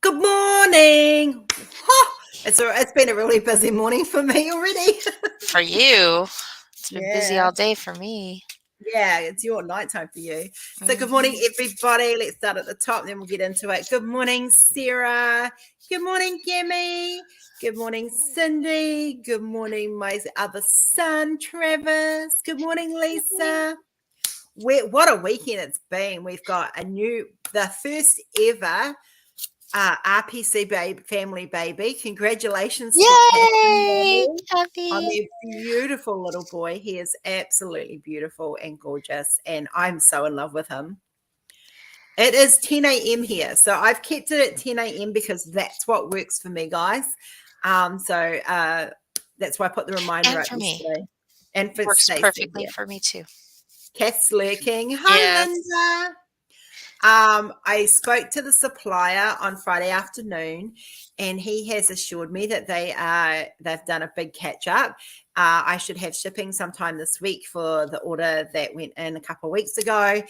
Good morning. It's been a really busy morning for me already. For you, it's been busy Yeah. all day for me. Yeah, it's your nighttime for you. So good morning, everybody. Let's start at the top, then we'll get into it. Good morning, Sarah. Good morning, Gimme. Good morning, Cindy. Good morning, my other son, Travis. Good morning, Lisa. What a weekend it's been. We've got the first ever RPC family baby. Congratulations to Kath and Yay, Molly on Kathy. their beautiful little boy. He is absolutely beautiful and gorgeous, and I'm so in love with him. It is 10 a.m. here, so I've kept it at 10 a.m. because that's what works for me, guys. So that's why I put the reminder And up for me. yesterday. And for Works Stacey, perfectly yeah. for me too. Kath's lurking. Hi, Yes. Linda. I spoke to the supplier on Friday afternoon, and he has assured me that they've done a big catch up. I should have shipping sometime this week for the order that went in a couple of weeks ago,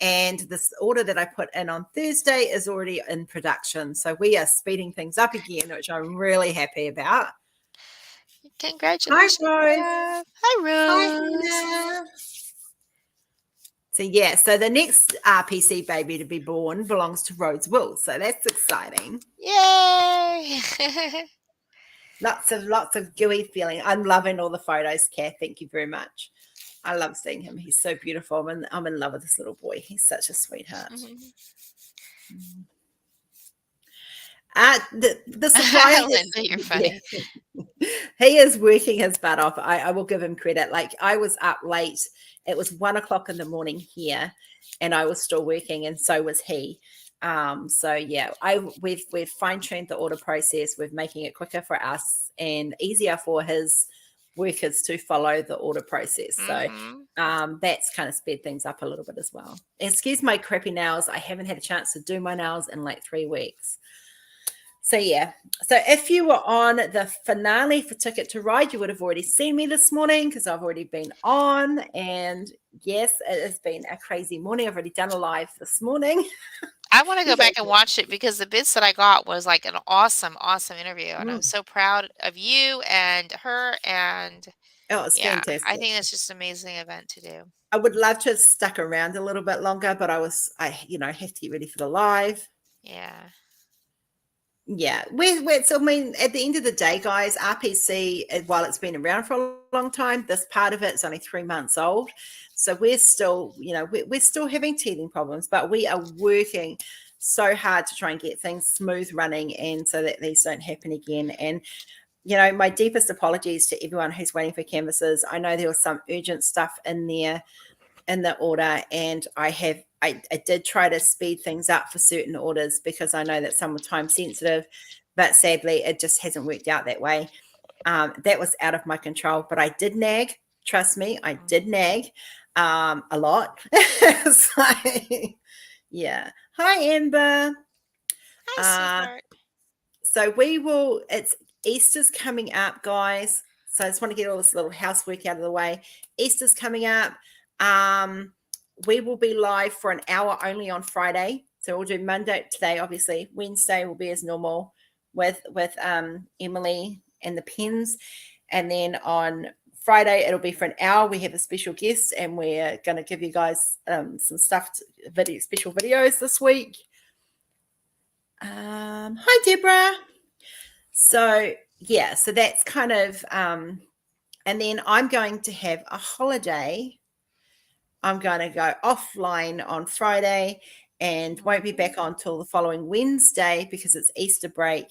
and this order that I put in on Thursday is already in production. So we are speeding things up again, which I'm really happy about. Congratulations. Hi, Rose. Hi, Hi, Rose. Hannah. So the next RPC baby to be born belongs to Rose Will. So that's exciting. Yay. Lots of gooey feeling. I'm loving all the photos, Kath. Thank you very much. I love seeing him. He's so beautiful. I'm in love with this little boy. He's such a sweetheart. The supplier, Linda, you're funny. Yeah. He is working his butt off. I will give him credit. Like, I was up late. It was 1 o'clock in the morning here, and I was still working, and so was he. So yeah, we've fine-tuned the order process. We're making it quicker for us and easier for his workers to follow the order process. So that's kind of sped things up a little bit as well. Excuse my crappy nails. I haven't had a chance to do my nails in like 3 weeks. So yeah, so if you were on the finale for Ticket to Ride, you would have already seen me this morning because I've already been on. And yes, it has been a crazy morning. I've already done a live this morning. I want to go back and watch it because the bits that I got was like an awesome interview. And I'm so proud of you and her. And it's fantastic. I think it's just an amazing event to do. I would love to have stuck around a little bit longer, but I have to get ready for the live. Yeah, so I mean, at the end of the day, guys, RPC, while it's been around for a long time, this part of it's only 3 months old. So we're still, we're still having teething problems, but we are working so hard to try and get things smooth running, and so that these don't happen again. And my deepest apologies to everyone who's waiting for canvases. I know there was some urgent stuff in there in the order, and I did try to speed things up for certain orders because I know that some were time sensitive, but sadly it just hasn't worked out that way. That was out of my control, but I did nag. Trust me, I did nag a lot. So, yeah. Hi, Amber. Hi, sweetheart. So Easter's coming up, guys. So I just want to get all this little housework out of the way. Easter's coming up. We will be live for an hour only on Friday. So we'll do Monday today, obviously. Wednesday will be as normal with Emily and the pens. And then on Friday, it'll be for an hour. We have a special guest, and we're going to give you guys some special videos this week. Hi, Deborah. So yeah, so that's kind of, and then I'm going to have a holiday. I'm going to go offline on Friday and won't be back on till the following Wednesday because it's Easter break.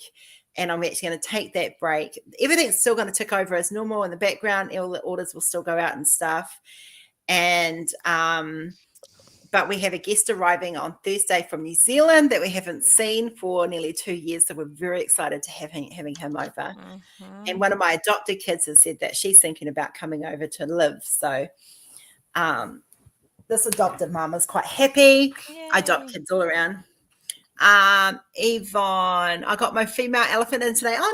And I'm actually going to take that break. Everything's still going to tick over as normal in the background. All the orders will still go out and stuff. And, but we have a guest arriving on Thursday from New Zealand that we haven't seen for nearly 2 years. So we're very excited to having him over. And one of my adopted kids has said that she's thinking about coming over to live. So this adopted mum is quite happy. Yay. I adopt kids all around. Yvonne, I got my female elephant in today. Oh,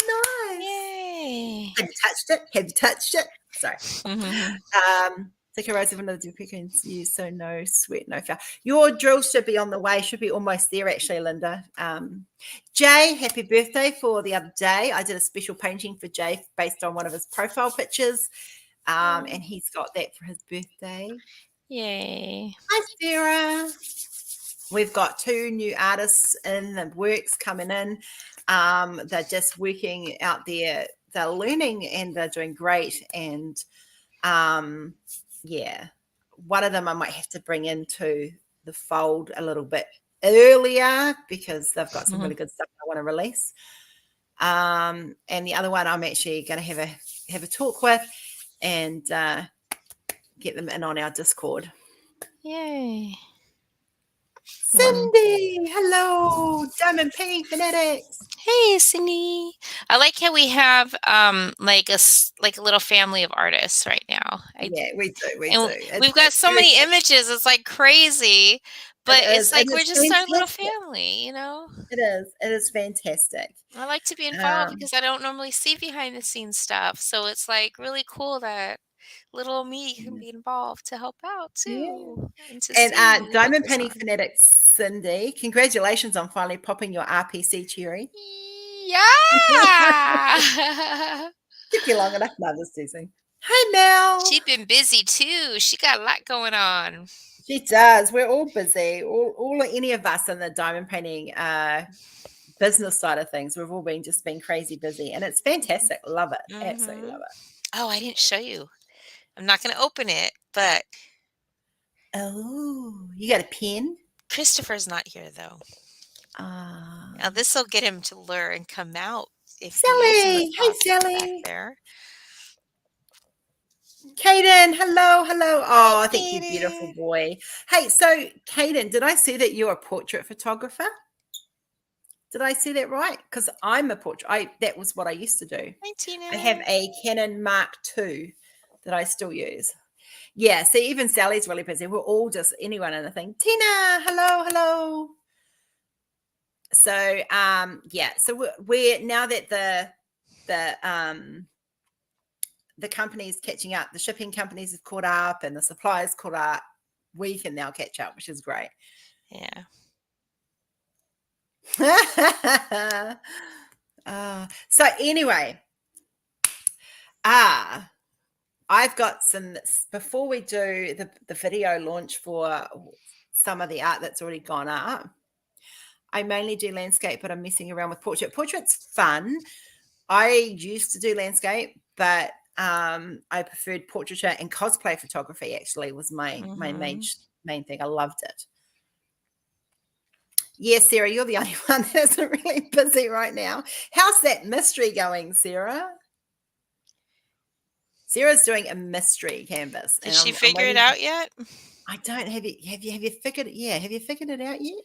nice. Yay. Have you touched it? Sorry. So Thicker rows of another pecans used, so no sweat, no foul. Your drill should be on the way, should be almost there actually, Linda. Jay, happy birthday for the other day. I did a special painting for Jay based on one of his profile pictures, and he's got that for his birthday. Yay. Hi, Sarah. We've got 2 new artists in the works coming in. They're just working out there. They're learning and they're doing great. And yeah, one of them I might have to bring into the fold a little bit earlier because they've got some really good stuff I want to release. And the other one I'm actually going to have a talk with and get them in on our Discord. Yay. Cindy, hello, Diamond Pink Fanatics. Hey, Cindy. I like how we have like a little family of artists right now. Yeah, we do. We've got so many images. It's like crazy, but it's like we're just our little family, you know. It is fantastic. I like to be involved because I don't normally see behind the scenes stuff, so it's like really cool that little me can be involved to help out too. Yeah. And Diamond Penny Fanatics, Cindy, congratulations on finally popping your RPC cherry. Yeah. Took you long enough. No, this teasing. Hi, Mel. She's been busy too. She got a lot going on. She does. We're all busy. All any of us in the diamond painting business side of things, we've all been crazy busy, and it's fantastic. Love it. Absolutely love it. Oh, I didn't show you. I'm not going to open it, but oh, you got a pen? Christopher's not here though. Now this will get him to lure and come out. If Sally, hey Sally. There. Caden, hello. Oh, I think you're a beautiful boy. Hey, so Caden, did I see that you're a portrait photographer? Did I see that right? Because I'm a portrait. That was what I used to do. Hi, Tina. I have a Canon Mark II that I still use. Yeah, see, even Sally's really busy. We're all just anyone and anything. Tina, hello. So, yeah. So we're now that the company's catching up, the shipping companies have caught up, and the suppliers caught up. We can now catch up, which is great. Yeah. So anyway, I've got some, before we do the video launch for some of the art that's already gone up, I mainly do landscape, but I'm messing around with portrait. Portrait's fun. I used to do landscape, but I preferred portraiture, and cosplay photography actually was my main thing. I loved it. Yes, Sarah, you're the only one that's really busy right now. How's that mystery going, Sarah? Sarah's doing a mystery canvas. Did she figure it out yet? I don't. Have you figured it? Yeah, have you figured it out yet?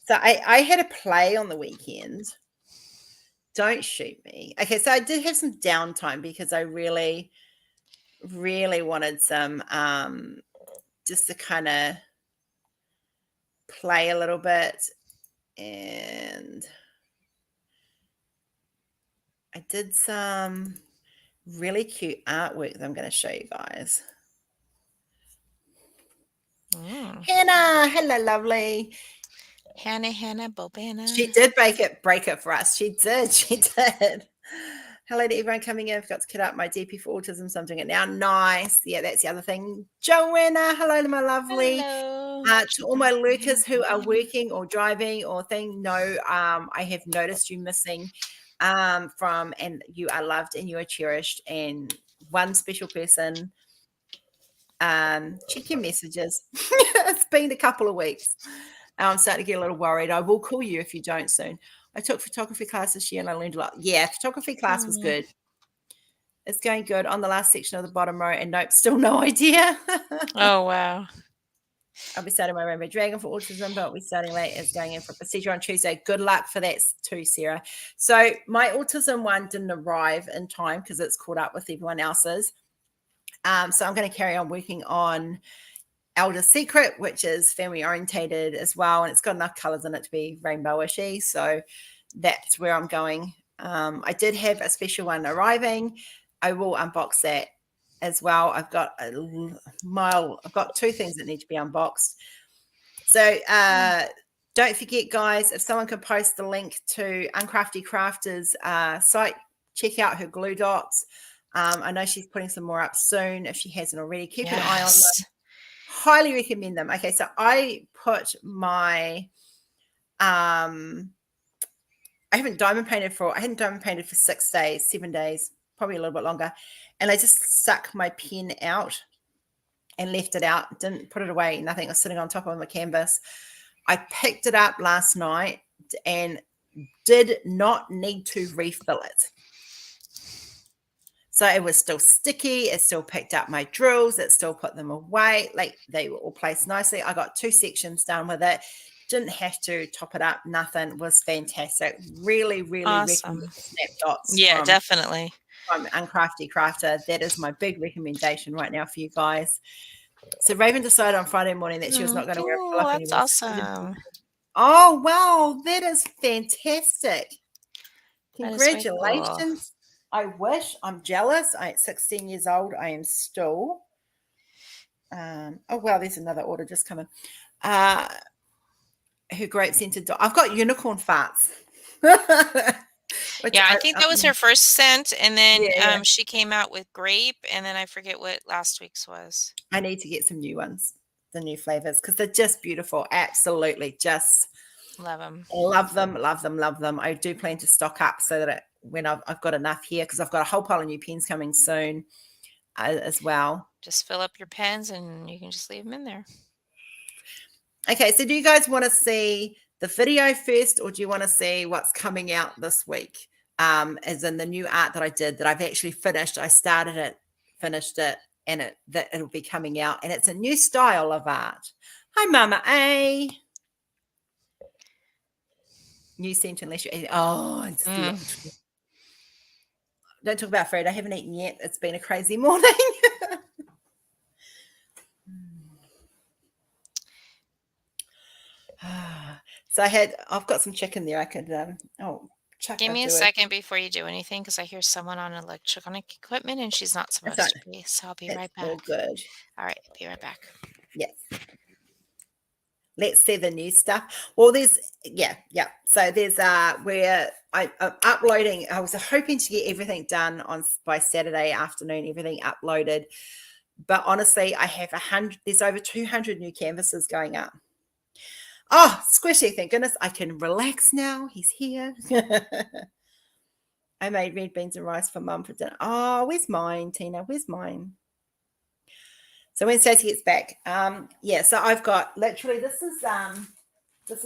So I had a play on the weekend. Don't shoot me. Okay, so I did have some downtime because I really, really wanted some just to kind of play a little bit, and I did some really cute artwork that I'm going to show you guys. Hannah, hello, lovely. Hannah, Bobana. She did break it for us. She did. Hello to everyone coming in. I've got to kit up my DP for autism, so I'm doing it now. Nice. Yeah, that's the other thing. Joanna, hello to my lovely. Hello. To all my lurkers who are working or driving or thing, no, I have noticed you missing and you are loved and you are cherished. And one special person, check your messages. It's been a couple of weeks. I'm starting to get a little worried. I will call you if you don't soon. I took photography class this year and I learned a lot. Yeah, photography class was good. It's going good on the last section of the bottom row, and nope, still no idea. Oh, wow. I'll be starting my Rainbow Dragon for autism, but we're starting late. It's going in for procedure on Tuesday. Good luck for that too, Sarah. So my autism one didn't arrive in time because it's caught up with everyone else's. So I'm going to carry on working on Elder Secret, which is family orientated as well, and it's got enough colors in it to be rainbowishy. So that's where I'm going. I did have a special one arriving. I will unbox that as well. I've got I've got 2 things that need to be unboxed. So don't forget, guys, if someone can post the link to Uncrafty Crafter's site, check out her glue dots. I know she's putting some more up soon if she hasn't already. Keep an eye on them. Highly recommend them. Okay, so I put my I hadn't diamond painted for 6 days, 7 days, probably a little bit longer, and I just stuck my pen out and left it out, didn't put it away, nothing. It was sitting on top of my canvas. I picked it up last night and did not need to refill it. So it was still sticky. It still picked up my drills. It still put them away. Like, they were all placed nicely. I got 2 sections done with it. Didn't have to top it up. Nothing. It was fantastic. Really, really Awesome. recommend Snapdots. Yeah, definitely. From Uncrafty Crafter. That is my big recommendation right now for you guys. So Raven decided on Friday morning that she was not going to wear a pull-up anymore. That's awesome. Oh, wow. That is fantastic. Congratulations. Cool. I wish. I'm jealous. At 16 years old, I am still. Oh, wow, there's another order just coming. Her grape-scented dog. I've got unicorn farts. Yeah, I think that was her first scent, and then she came out with grape, and then I forget what last week's was. I need to get some new ones, the new flavors, because they're just beautiful. Absolutely, just love them. Love them, love them, love them. I do plan to stock up so that when I've got enough here, because I've got a whole pile of new pens coming soon as well. Just fill up your pens, and you can just leave them in there. Okay, so do you guys want to see the video first, or do you want to see what's coming out this week? As in the new art that I did, that I've actually finished. I started it, finished it, and it'll be coming out, and it's a new style of art. Hi, Mama A. New scent unless you eat. Oh, it's don't talk about food. I haven't eaten yet. It's been a crazy morning. So I've got some chicken there. I could chuck. Give me a second before you do anything, because I hear someone on electronic equipment, and she's not supposed to be. So I'll be right back. All good. All right, be right back. Yes. Let's see the new stuff. Well, there's So there's where I'm uploading. I was hoping to get everything done by Saturday afternoon, everything uploaded. But honestly, I have 100. There's over 200 new canvases going up. Oh, Squishy! Thank goodness I can relax now. He's here. I made red beans and rice for Mum for dinner. Oh, where's mine, Tina? Where's mine? So when Stacey gets back, so I've got literally this is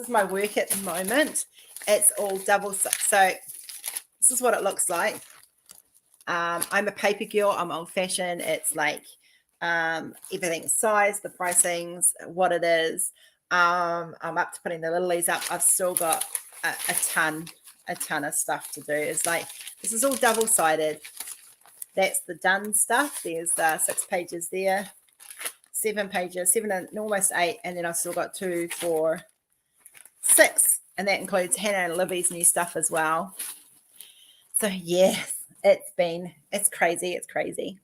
my work at the moment. It's all double. So this is what it looks like. I'm a paper girl. I'm old fashioned. It's like everything's size, the pricings, what it is. I'm up to putting the lilies up. I've still got a ton of stuff to do. It's like, this is all double-sided. That's the done stuff. There's 6 pages there, 7 pages, 7 and almost 8, and then I've still got 2, 4, 6, and that includes Hannah and Libby's new stuff as well. So yes, it's crazy.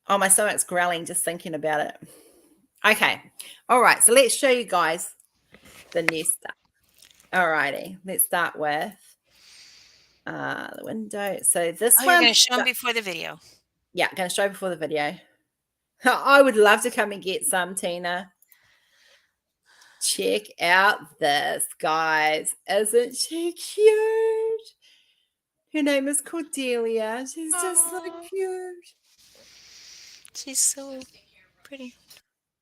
Oh, my stomach's growling just thinking about it. Okay. All right. So let's show you guys the new stuff. All righty. Let's start with the window. So this one. You're going to show them before the video. Yeah, I'm going to show before the video. I would love to come and get some, Tina. Check out this, guys. Isn't she cute? Her name is Cordelia. She's just so cute. She's so pretty.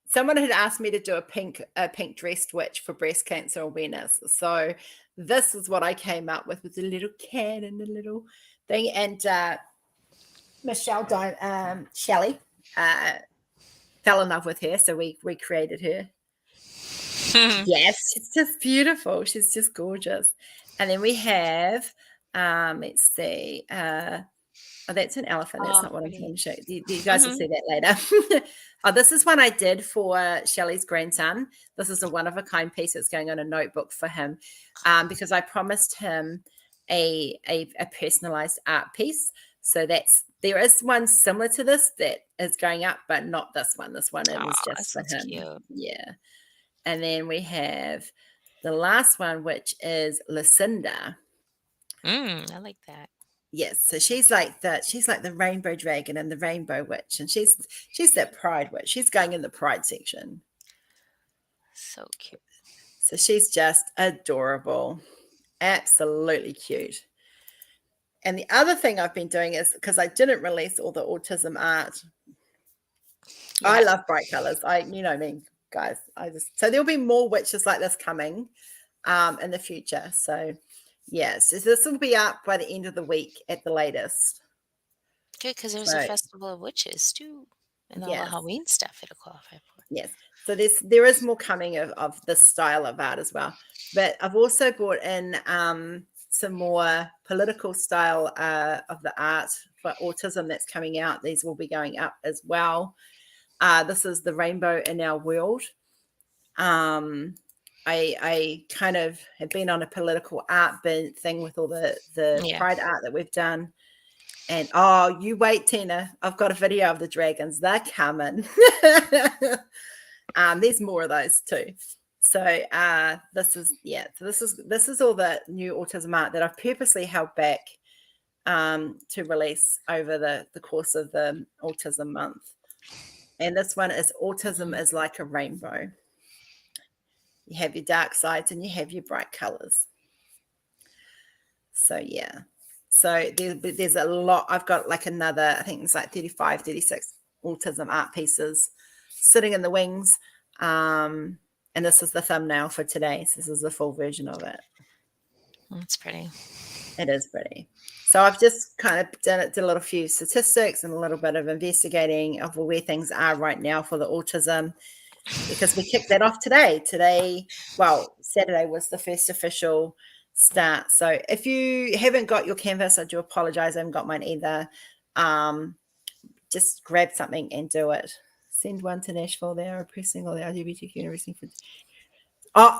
Someone had asked me to do a pink dress witch for breast cancer awareness. So this is what I came up with a little cat and a little thing. And Shelley fell in love with her. So we recreated her. Yes, she's just beautiful. She's just gorgeous. And then we have, let's see. Oh, that's an elephant. That's not what I'm trying to show you. You guys will see that later. Oh, this is one I did for Shelley's grandson. This is a one-of-a-kind piece that's going on a notebook for him because I promised him a personalized art piece. So there is one similar to this that is going up, but not this one. This one, it was just for him. Cute. Yeah. And then we have the last one, which is Lucinda. I like that. Yes, so she's like the rainbow dragon and the rainbow witch, and she's that pride witch. She's going in the pride section. So cute. So she's just adorable, absolutely cute. And the other thing I've been doing is, because I didn't release all the autism art. Yeah. I love bright colors. You know me, guys. So there'll be more witches like this coming in the future. So yeah, so this will be up by the end of the week at the latest. Good, because there's a festival of witches too, and all the Halloween stuff it'll qualify for. Yes, so there is more coming of this style of art as well. But I've also brought in some more political style of the art for autism that's coming out. These will be going up as well. This is the Rainbow in Our World. I kind of have been on a political art thing with all the pride art that we've done. And you wait, Tina. I've got a video of the dragons. They're coming. There's more of those too. So this is all the new autism art that I've purposely held back to release over the course of the autism month. And this one is Autism is Like a Rainbow. You have your dark sides and you have your bright colors. So yeah. So there's a lot. I've got like another, I think it's like 35, 36 autism art pieces sitting in the wings. And this is the thumbnail for today. So this is the full version of it. That's pretty. It is pretty. So I've just kind of did a little few statistics and a little bit of investigating of where things are right now for the autism, because we kicked that off today. Saturday was the first official start. So if you haven't got your canvas, I do apologize. I haven't got mine either. Just grab something and do it. Send one to Nashville. They are oppressing all the LGBTQ and everything.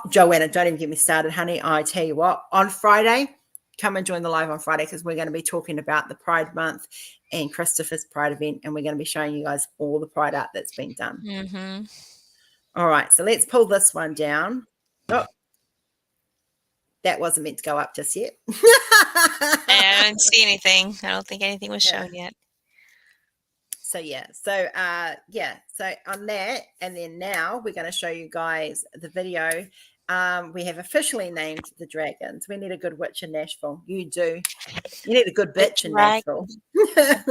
Joanna, don't even get me started, honey. I tell you what, on Friday, come and join the live on Friday, because we're going to be talking about the Pride Month and Christopher's Pride event, and we're going to be showing you guys all the Pride art that's been done. Mm-hmm. All right, so let's pull this one down. Oh, that wasn't meant to go up just yet. I don't see anything. I don't think anything was shown yet. So so on that, and then now we're going to show you guys the video. We have officially named the dragons. We need a good witch in Nashville. You do. You need a good bitch in Nashville.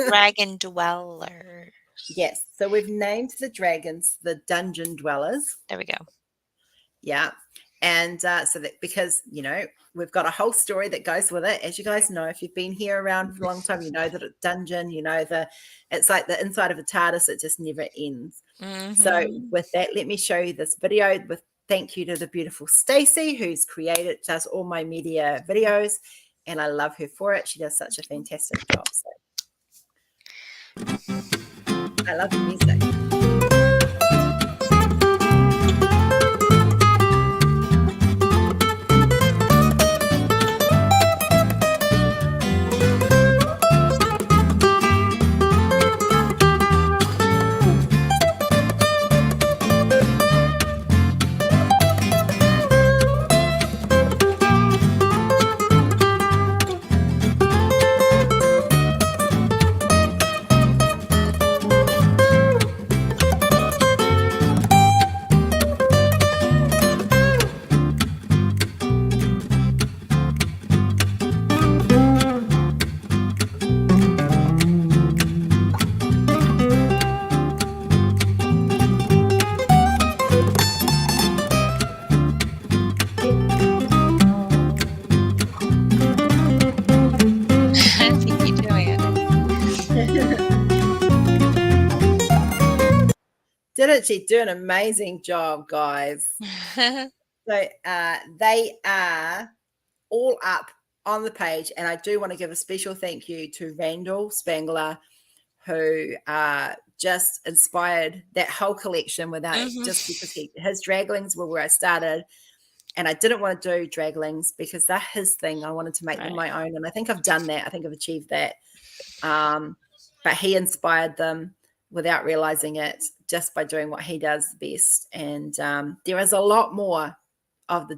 Dragon dweller. Yes. So we've named the dragons the dungeon dwellers. There we go. Yeah. And so that, because, we've got a whole story that goes with it. As you guys know, if you've been here around for a long time, you know that a dungeon, it's like the inside of a TARDIS. It just never ends. Mm-hmm. So with that, let me show you this video with thank you to the beautiful Stacey, who's does all my media videos. And I love her for it. She does such a fantastic job. So I love the music. Didn't she do an amazing job, guys? So they are all up on the page, and I do want to give a special thank you to Randall Spangler, who just inspired that whole collection without just because his draglings were where I started. and I didn't want to do draglings because they're his thing. I wanted to make them my own, and I think I've done that. I think I've achieved that. But he inspired them without realizing it, just by doing what he does best. And there is a lot more of the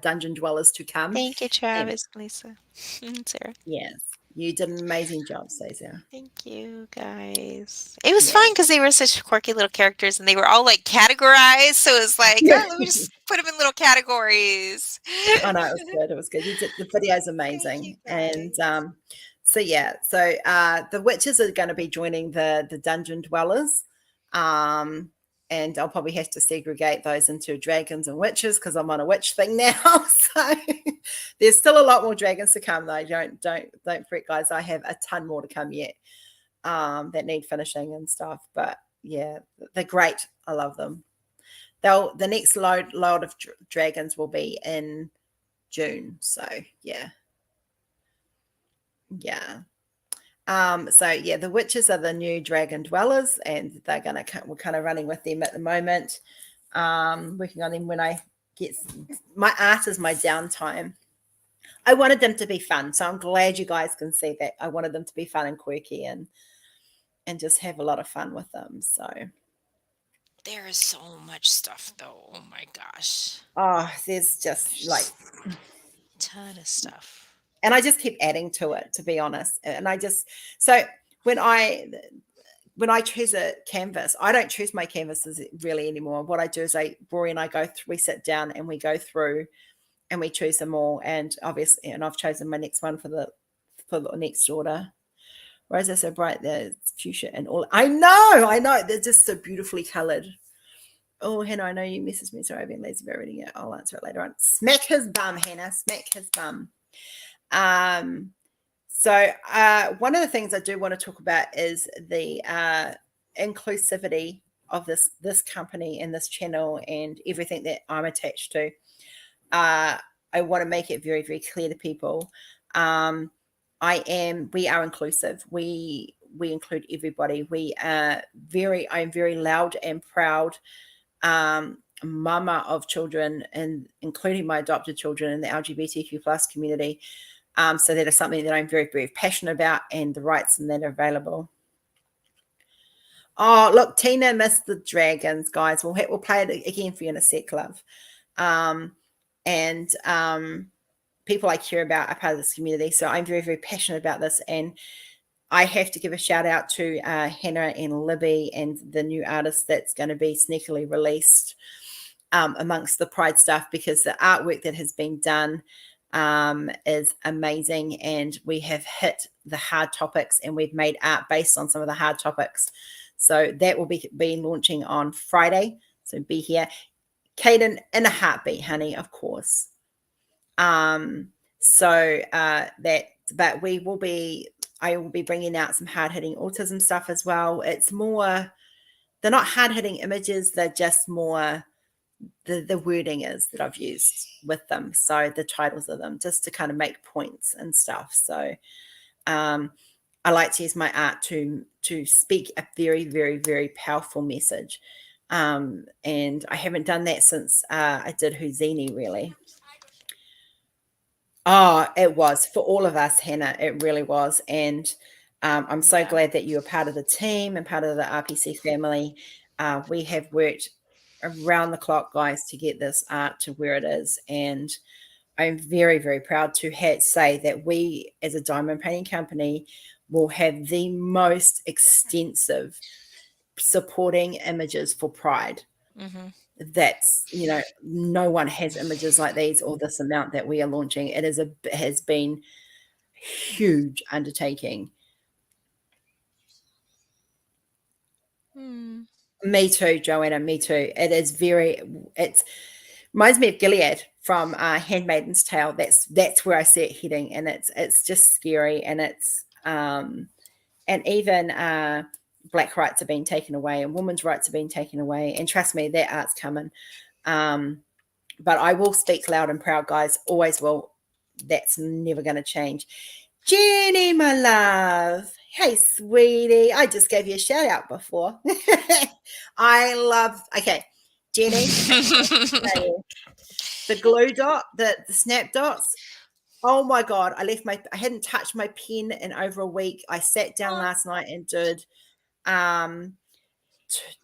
dungeon dwellers to come. Thank you, Travis, Lisa, and Sarah. Yes, you did an amazing job, Sarah. Thank you, guys. It was fun because they were such quirky little characters, and they were all like categorized. So it was like, oh, let me just put them in little categories. I know, it was good. It was good. The video's amazing. And so the witches are going to be joining the dungeon dwellers. And I'll probably have to segregate those into dragons and witches because I'm on a witch thing now. So there's still a lot more dragons to come, though. Don't fret, guys. I have a ton more to come yet that need finishing and stuff. But yeah, they're great. I love them. The next load of dragons will be in June. So yeah. The witches are the new dragon dwellers, and we're kind of running with them at the moment. Working on them when I get my art is my downtime. I wanted them to be fun, so I'm glad you guys can see that. I wanted them to be fun and quirky and just have a lot of fun with them. So there is so much stuff, though. Oh my gosh. Oh, there's just like a ton of stuff. And I just keep adding to it, to be honest. And so when I choose a canvas, I don't choose my canvases really anymore. What I do is Rory and I we sit down and we go through and we choose them all. And obviously, and I've chosen my next one for the next order. Rose are so bright, there's fuchsia and all. I know. They're just so beautifully colored. Oh, Hannah, I know you messaged me. Sorry, I've been lazy about reading it. I'll answer it later on. Smack his bum, Hannah. Smack his bum. One of the things I do want to talk about is the inclusivity of this company and this channel and everything that I'm attached to. I want to make it very, very clear to people. We are inclusive. We include everybody. I'm very loud and proud mama of children, and including my adopted children in the LGBTQ plus community. So that is something that I'm very, very passionate about, and the rights that are available. Oh, look, Tina missed the dragons, guys. We'll play it again for you in a sec, love. People I care about are part of this community, so I'm very, very passionate about this. And I have to give a shout out to Hannah and Libby and the new artist that's going to be sneakily released amongst the Pride stuff, because the artwork that has been done is amazing, and we have hit the hard topics and we've made art based on some of the hard topics. So that will be launching on Friday. So be here. Caden, in a heartbeat, honey, of course. But I will be bringing out some hard-hitting autism stuff as well. It's more, they're not hard-hitting images, they're just more the wording is that I've used with them. So the titles of them, just to kind of make points and stuff. So I like to use my art to speak a very, very, very powerful message. And I haven't done that since I did Houdini, really. Oh, it was for all of us, Hannah. It really was. And I'm so glad that you are part of the team and part of the RPC family. We have worked around the clock, guys, to get this art to where it is. And I'm very, very proud to say that we, as a diamond painting company, will have the most extensive supporting images for Pride. Mm-hmm. That's, no one has images like these or this amount that we are launching. It has been huge undertaking. Me too, Joanna, me too. It reminds me of Gilead from Handmaiden's Tale. That's where I see it heading, and it's just scary, and it's and even Black rights are being taken away and women's rights are being taken away. And trust me, that art's coming. But I will speak loud and proud, guys. Always will. That's never going to change. Jenny, my love. Hey, sweetie. I just gave you a shout out before. Okay, Jenny. the glue dot, the snap dots. Oh my God. I hadn't touched my pen in over a week. I sat down last night and did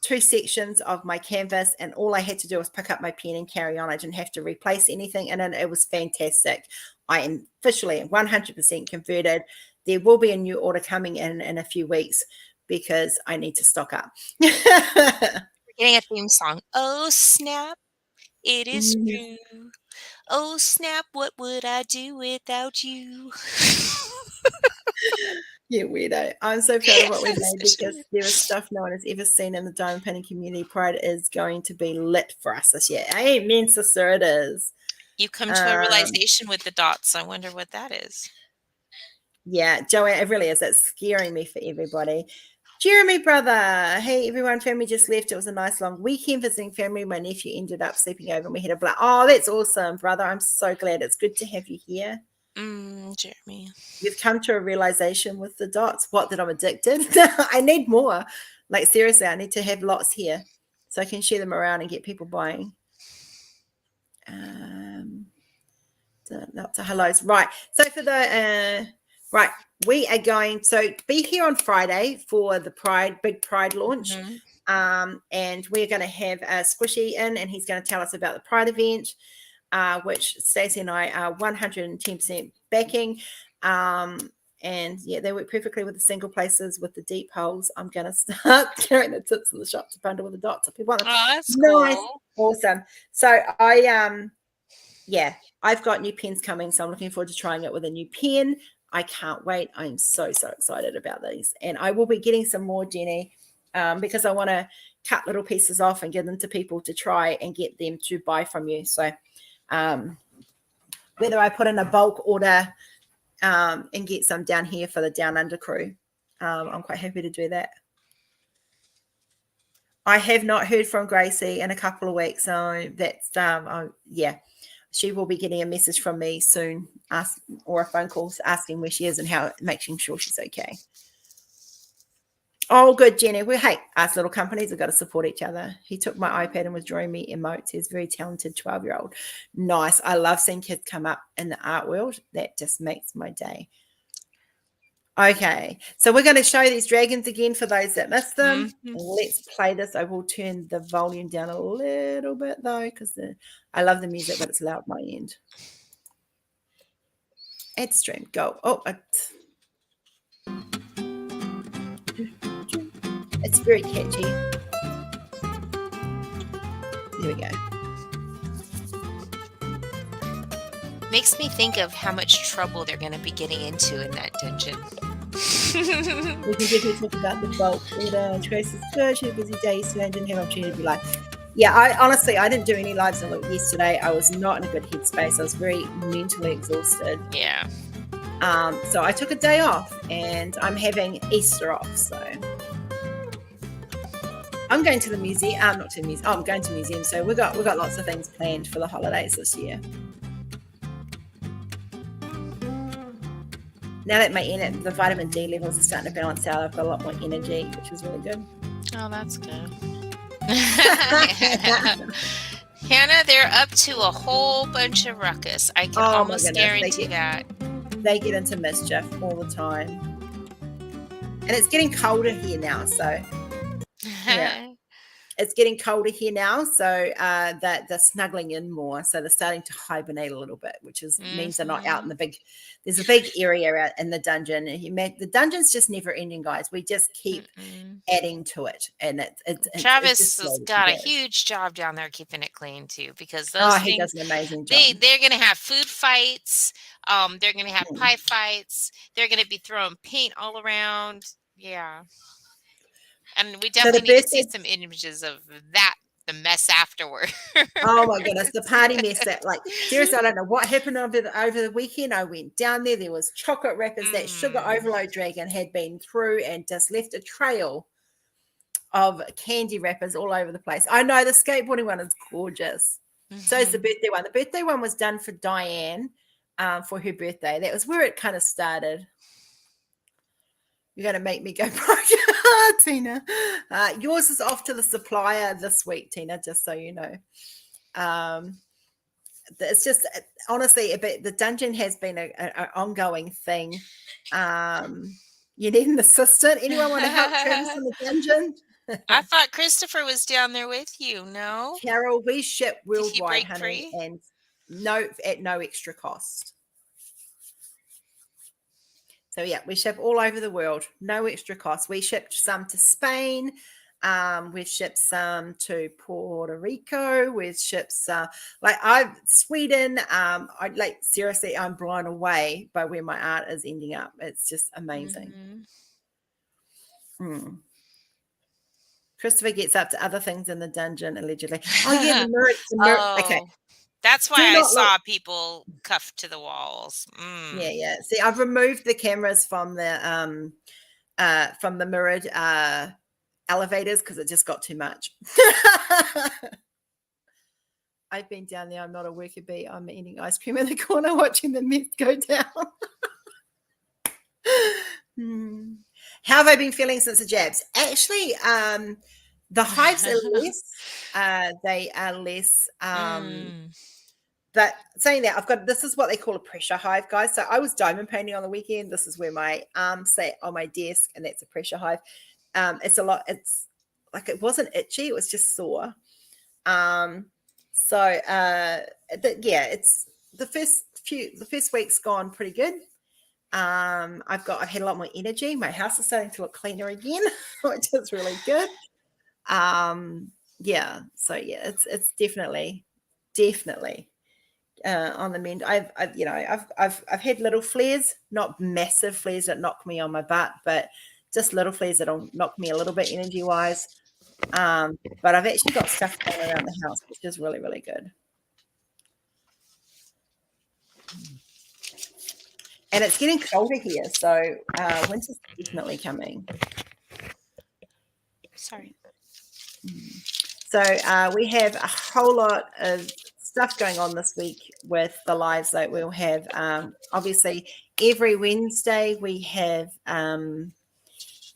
two sections of my canvas, and all I had to do was pick up my pen and carry on. I didn't have to replace anything, and it was fantastic. I am officially 100% converted. There will be a new order coming in a few weeks because I need to stock up. We're getting a theme song. Oh, snap. It is true. Oh, snap. What would I do without you? Yeah, weirdo. I'm so proud of what we made because there is stuff no one has ever seen in the diamond painting community. Pride is going to be lit for us this year. Amen, sister, it is. You come to a realization with the dots. I wonder what that is. Yeah, Joanne, it really is. It's scaring me for everybody. Jeremy, brother. Hey, everyone. Family just left. It was a nice long weekend visiting family. My nephew ended up sleeping over and we had a blast. Oh, that's awesome, brother. I'm so glad. It's good to have you here. Jeremy. You've come to a realization with the dots. What, that I'm addicted? I need more. Like, seriously, I need to have lots here so I can share them around and get people buying. Lots of hellos. Right. So for the right, we are going to be here on Friday for the big Pride launch. And we're going to have Squishy in, and he's going to tell us about the Pride event, which Stacey and I are 110% backing. And yeah, they work perfectly with the single places with the deep holes. I'm going to start carrying the tips in the shop to bundle with the dots if people want them. Oh, that's nice. cool. Awesome. So I've got new pens coming, so I'm looking forward to trying it with a new pen. I can't wait. I'm so excited about these. And I will be getting some more, Jenny, because I want to cut little pieces off and give them to people to try and get them to buy from you. So whether I put in a bulk order and get some down here for the Down Under crew, I'm quite happy to do that. I have not heard from Gracie in a couple of weeks, so that's yeah. She will be getting a message from me soon, or a phone call asking where she is and making sure she's okay. Oh, good, Jenny. Hey, us little companies have got to support each other. He took my iPad and was drawing me emotes. He's a very talented 12-year-old. Nice. I love seeing kids come up in the art world. That just makes my day. Okay, so we're going to show these dragons again for those that missed them. Let's play this. I will turn the volume down a little bit, though, because I love the music, but it's loud at my end. Add stream. Go. Oh, it's very catchy. There we go. Makes me think of how much trouble they're going to be getting into in that dungeon. We can definitely talk about the bulk order. Trace is good. She had a busy day yesterday and didn't have an opportunity to be live. Yeah, I didn't do any lives on it yesterday. I was not in a good headspace. I was very mentally exhausted. Yeah. So I took a day off, and I'm having Easter off. So I'm going to the museum. Not to the museum. Oh, I'm going to museum. So we've got lots of things planned for the holidays this year. Now that the vitamin D levels are starting to balance out, I've got a lot more energy, which is really good. Oh, that's good. Hannah, they're up to a whole bunch of ruckus. I can almost guarantee that. They get into mischief all the time. And it's getting colder here now, so yeah. It's getting colder here now, so that they're snuggling in more. So they're starting to hibernate a little bit, which means they're not out in the big. There's a big area out in the dungeon. The dungeon's just never ending, guys. We just keep adding to it, and Travis has got a huge job down there keeping it clean too, because he does an amazing job. They're going to have food fights. They're going to have pie fights. They're going to be throwing paint all around. Yeah. And we definitely need to see some images of the mess afterward. Oh my goodness, the party mess seriously, I don't know what happened over the weekend. I went down there. There was chocolate wrappers. That sugar overload dragon had been through and just left a trail of candy wrappers all over the place. I know the skateboarding one is gorgeous. So is the birthday one. The birthday one was done for Diane for her birthday. That was where it kind of started. You're going to make me go broke, Tina. Yours is off to the supplier this week, Tina, just so you know. it's just honestly, the dungeon has been an ongoing thing. You need an assistant. Anyone want to help Travis in the dungeon? I thought Christopher was down there with you. No? Carol, we ship Did he worldwide, break honey, free? and at no extra cost. So yeah, we ship all over the world, no extra cost. We shipped some to Spain. We've shipped some to Puerto Rico. We've shipped some Sweden. Seriously, I'm blown away by where my art is ending up. It's just amazing. Mm-hmm. Christopher gets up to other things in the dungeon, allegedly. Oh yeah, the mirror. Okay. That's why I saw people cuffed to the walls. Yeah. See, I've removed the cameras from the mirrored elevators because it just got too much. I've been down there. I'm not a worker bee. I'm eating ice cream in the corner watching the mess go down. How have I been feeling since the jabs? Actually, the hives are less. They are less. But saying that, this is what they call a pressure hive, guys. So I was diamond painting on the weekend. This is where my arms sat on my desk, and that's a pressure hive. It's like it wasn't itchy, it was just sore. It's the first week's gone pretty good. I've had a lot more energy. My house is starting to look cleaner again, which is really good. It's definitely on the mend. I've had little flares, not massive flares that knock me on my butt, but just little flares that'll knock me a little bit energy wise. But I've actually got stuff going around the house, which is really, really good. And it's getting colder here, so winter's definitely coming. Sorry. So we have a whole lot of stuff going on this week with the lives that we'll have. Obviously, every Wednesday we have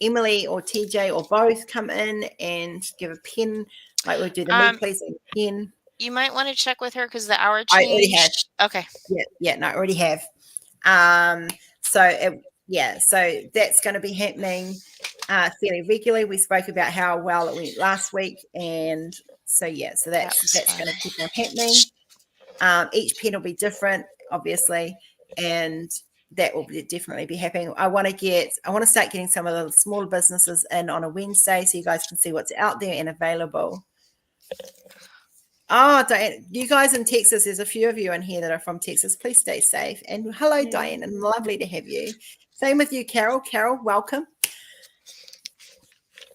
Emily or TJ or both come in and give a pen, like we'll do the me please and pen. You might want to check with her because the hour changed. I already have. Okay. I already have. So that's going to be happening fairly regularly. We spoke about how well it went last week, and so that's going to keep on happening. Each pen will be different, obviously, and that will definitely be happening. I want to start getting some of the smaller businesses in on a Wednesday so you guys can see what's out there and available. Oh, Diane, you guys in Texas, there's a few of you in here that are from Texas. Please stay safe. And hello, Diane, and lovely to have you. Same with you, Carol. Carol, welcome.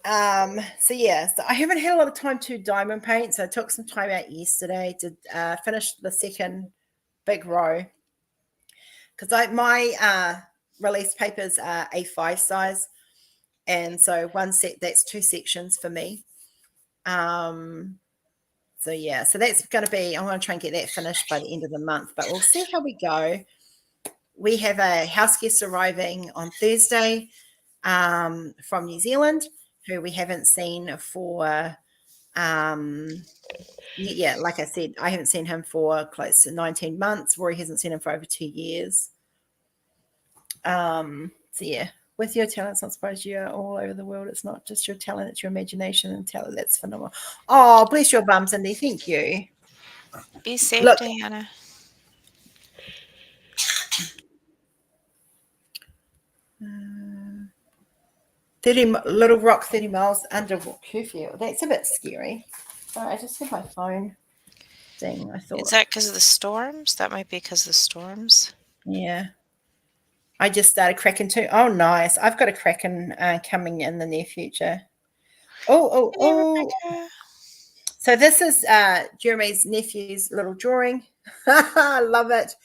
So I haven't had a lot of time to diamond paint, so I took some time out yesterday to finish the second big row. Because my release papers are A5 size, and so that's 2 sections for me. So that's going to be, I'm going to try and get that finished by the end of the month, but we'll see how we go. We have a house guest arriving on Thursday from New Zealand, who we haven't seen for, like I said, I haven't seen him for close to 19 months. Rory hasn't seen him for over 2 years. With your talents, I suppose you're all over the world. It's not just your talent, it's your imagination and talent. That's phenomenal. Oh, bless your bum, Cindy. Thank you. Be safe, Diana. Little Rock, 30 miles under curfew. That's a bit scary. Sorry, I just had my phone. Dang, I thought. Is that because of the storms? That might be because of the storms. Yeah. I just started Kraken too. Oh, nice. I've got a Kraken coming in the near future. Oh. So this is Jeremy's nephew's little drawing. I love it.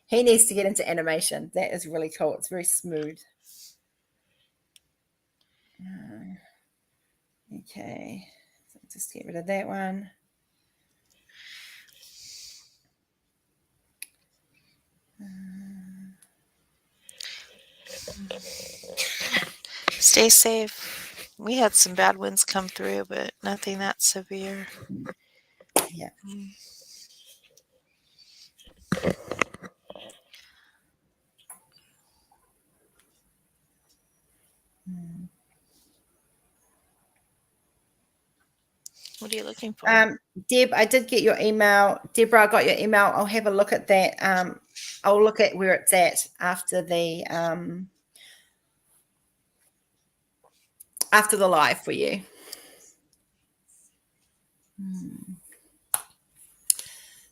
He needs to get into animation. That is really cool. It's very smooth. Okay. So just get rid of that one. Stay safe. We had some bad winds come through, but nothing that severe. Yeah. What are you looking for? Deb, I did get your email. Deborah, I got your email. I'll have a look at that. I'll look at where it's at after the live for you.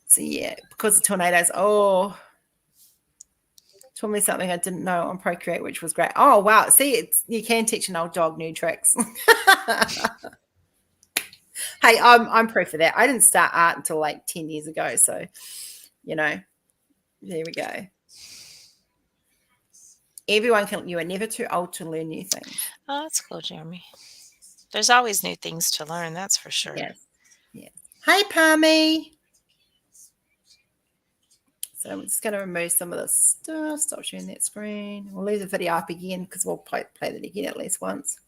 So yeah, because of tornadoes. Oh, told me something I didn't know on Procreate, which was great. Oh wow! See, you can teach an old dog new tricks. Hey, I'm proof of that. I didn't start art until like 10 years ago, so there we go. Everyone can. You are never too old to learn new things. Oh, that's cool, Jeremy. There's always new things to learn. That's for sure. Yes. Hey, Palmy. So I'm just going to remove some of this stuff. Stop sharing that screen. We'll leave the video up again because we'll play that again at least once.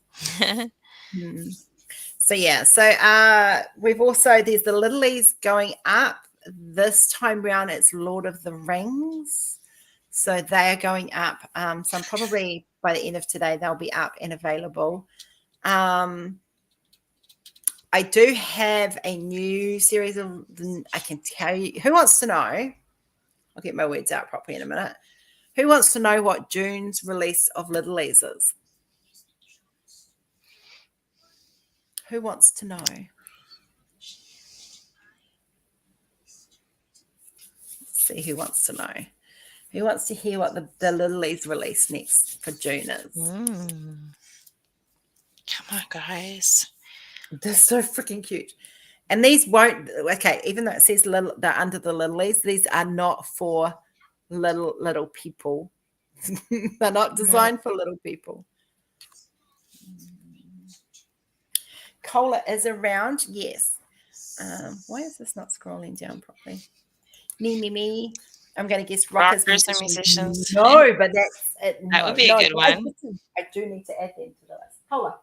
So yeah, so we've also, there's the Littlies going up. This time round it's Lord of the Rings. So they are going up. So probably by the end of today they'll be up and available. I do have a new series of, I can tell you, who wants to know? I'll get my words out properly in a minute. Who wants to know what June's release of Littlies is? Who wants to know? Let's see who wants to know. Who wants to hear what the Littlies release next for June is? Come on, guys. They're so freaking cute. And these won't, okay, even though it says they're under the Littlies, these are not for little people. They're not designed for little people. Cola is around, yes. Why is this not scrolling down properly? Me. I'm going to guess rockers and musicians. No, but that's it. That would be a good one. I do need to add them to the list. Cola,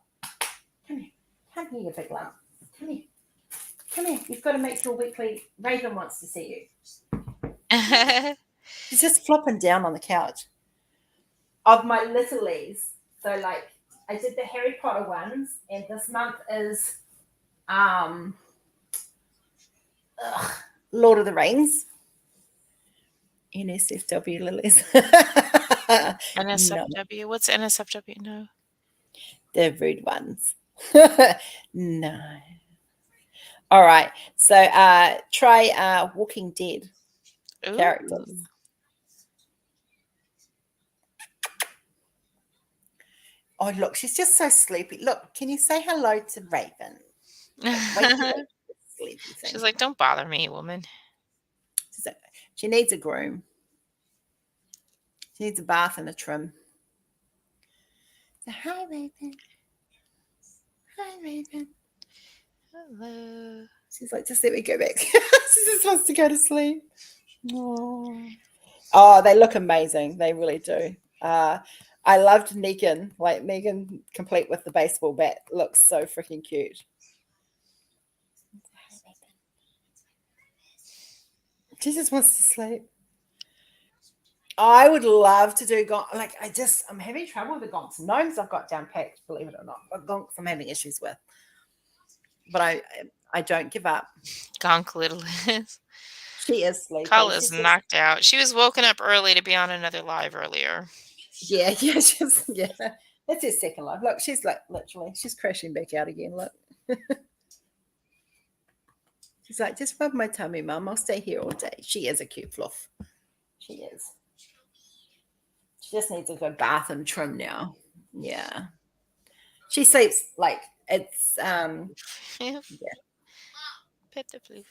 come here. Come here, you big lump. Come here. Come here. You've got to make your weekly. Raven wants to see you. She's just flopping down on the couch. Of my Littlies, so like I did the Harry Potter ones, and this month is Lord of the Rings. NSFW Littlies. NSFW? What's NSFW? No. The rude ones. No. All right. So try Walking Dead characters. Oh, look, she's just so sleepy. Look, can you say hello to Raven? She's like, don't bother me, woman. She needs a groom. She needs a bath and a trim. So, hi, Raven. Hi, Raven. Hello. She's like, just let me go back. She just wants to go to sleep. Oh, they look amazing. They really do. I loved Negan. Like Negan complete with the baseball bat. Looks so freaking cute. She just wants to sleep. I would love to do like I'm having trouble with the gonks. Gnomes I've got down packed, believe it or not. But gonks I'm having issues with. But I don't give up. Gonk Littlies. She is sleeping. Kala's knocked out. She was woken up early to be on another live earlier. Yeah. That's her second live. Look, she's like literally, she's crashing back out again. Look. She's like, just rub my tummy, Mum. I'll stay here all day. She is a cute fluff. She is. She just needs a good bath and trim now. Yeah. She sleeps like it's Yeah. Pet the floof.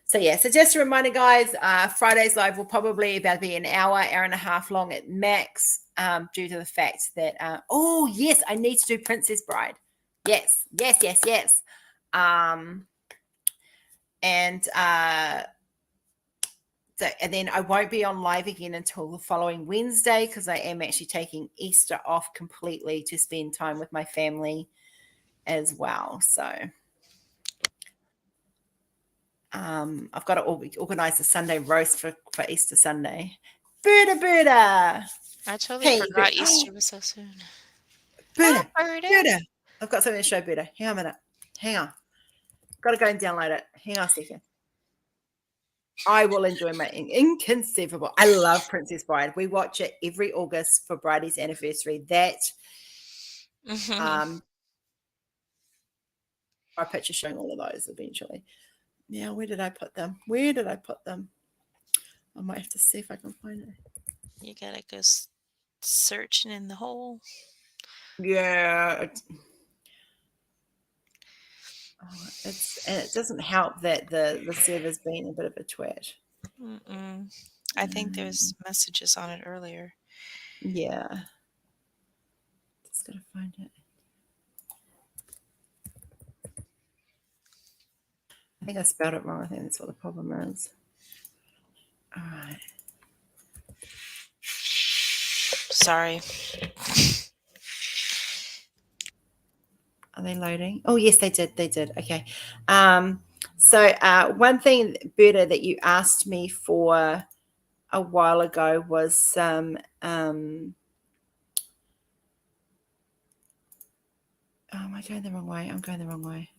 So yeah, so just a reminder, guys, Friday's live will probably about be an hour and a half long at max, due to the fact that oh yes, I need to do Princess Bride. Yes. And then I won't be on live again until the following Wednesday because I am actually taking Easter off completely to spend time with my family as well. So I've got to organize a Sunday roast for Easter Sunday. Berta. I totally forgot Easter was so soon. Berta. I've got something to show Berta. Hang on a minute. Hang on. Got to go and download it. Hang on a second. I will enjoy my inconceivable. I love Princess Bride. We watch it every August for Bridie's anniversary. That our picture showing all of those eventually. Now, where did I put them? Where did I put them? I might have to see if I can find it. You gotta go searching in the hole. Yeah. And it doesn't help that the server's been a bit of a twat. I think there's messages on it earlier. Yeah. Just gotta find it. I think I spelled it wrong. I think that's what the problem is. All right. Sorry. Are they loading? Oh, yes, they did. They did. Okay. So one thing, Berta, that you asked me for a while ago was some oh, am I going the wrong way? I'm going the wrong way.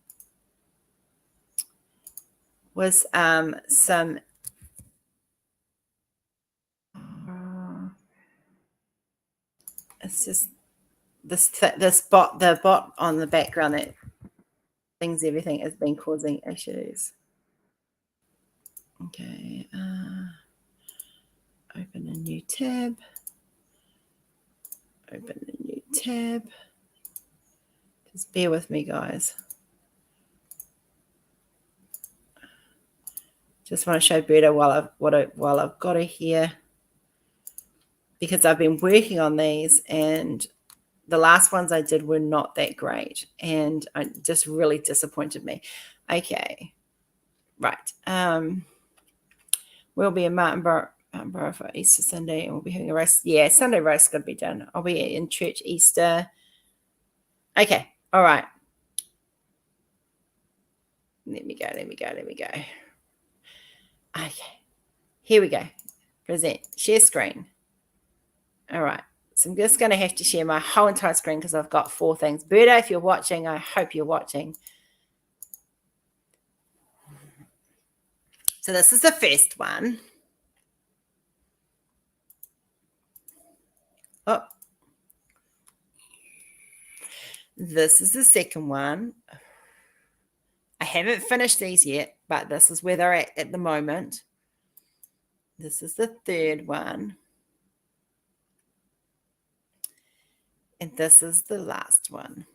Was some it's just this bot, the bot on the background that things everything has been causing issues. Okay, open a new tab. Open a new tab. Just bear with me, guys. Just want to show Berta while I've got her here, because I've been working on these and the last ones I did were not that great, and it just really disappointed me. Okay, right. We'll be in Martinborough for Easter Sunday, and we'll be having a roast. Yeah, Sunday roast got to be done. I'll be in church Easter. Okay, all right. Let me go. Okay, here we go. Present, share screen. All right. So I'm just going to have to share my whole entire screen because I've got 4 things. Berta, if you're watching, I hope you're watching. So this is the first one. Oh. This is the second one. I haven't finished these yet, but this is where they're at the moment. This is the third one. And this is the last one.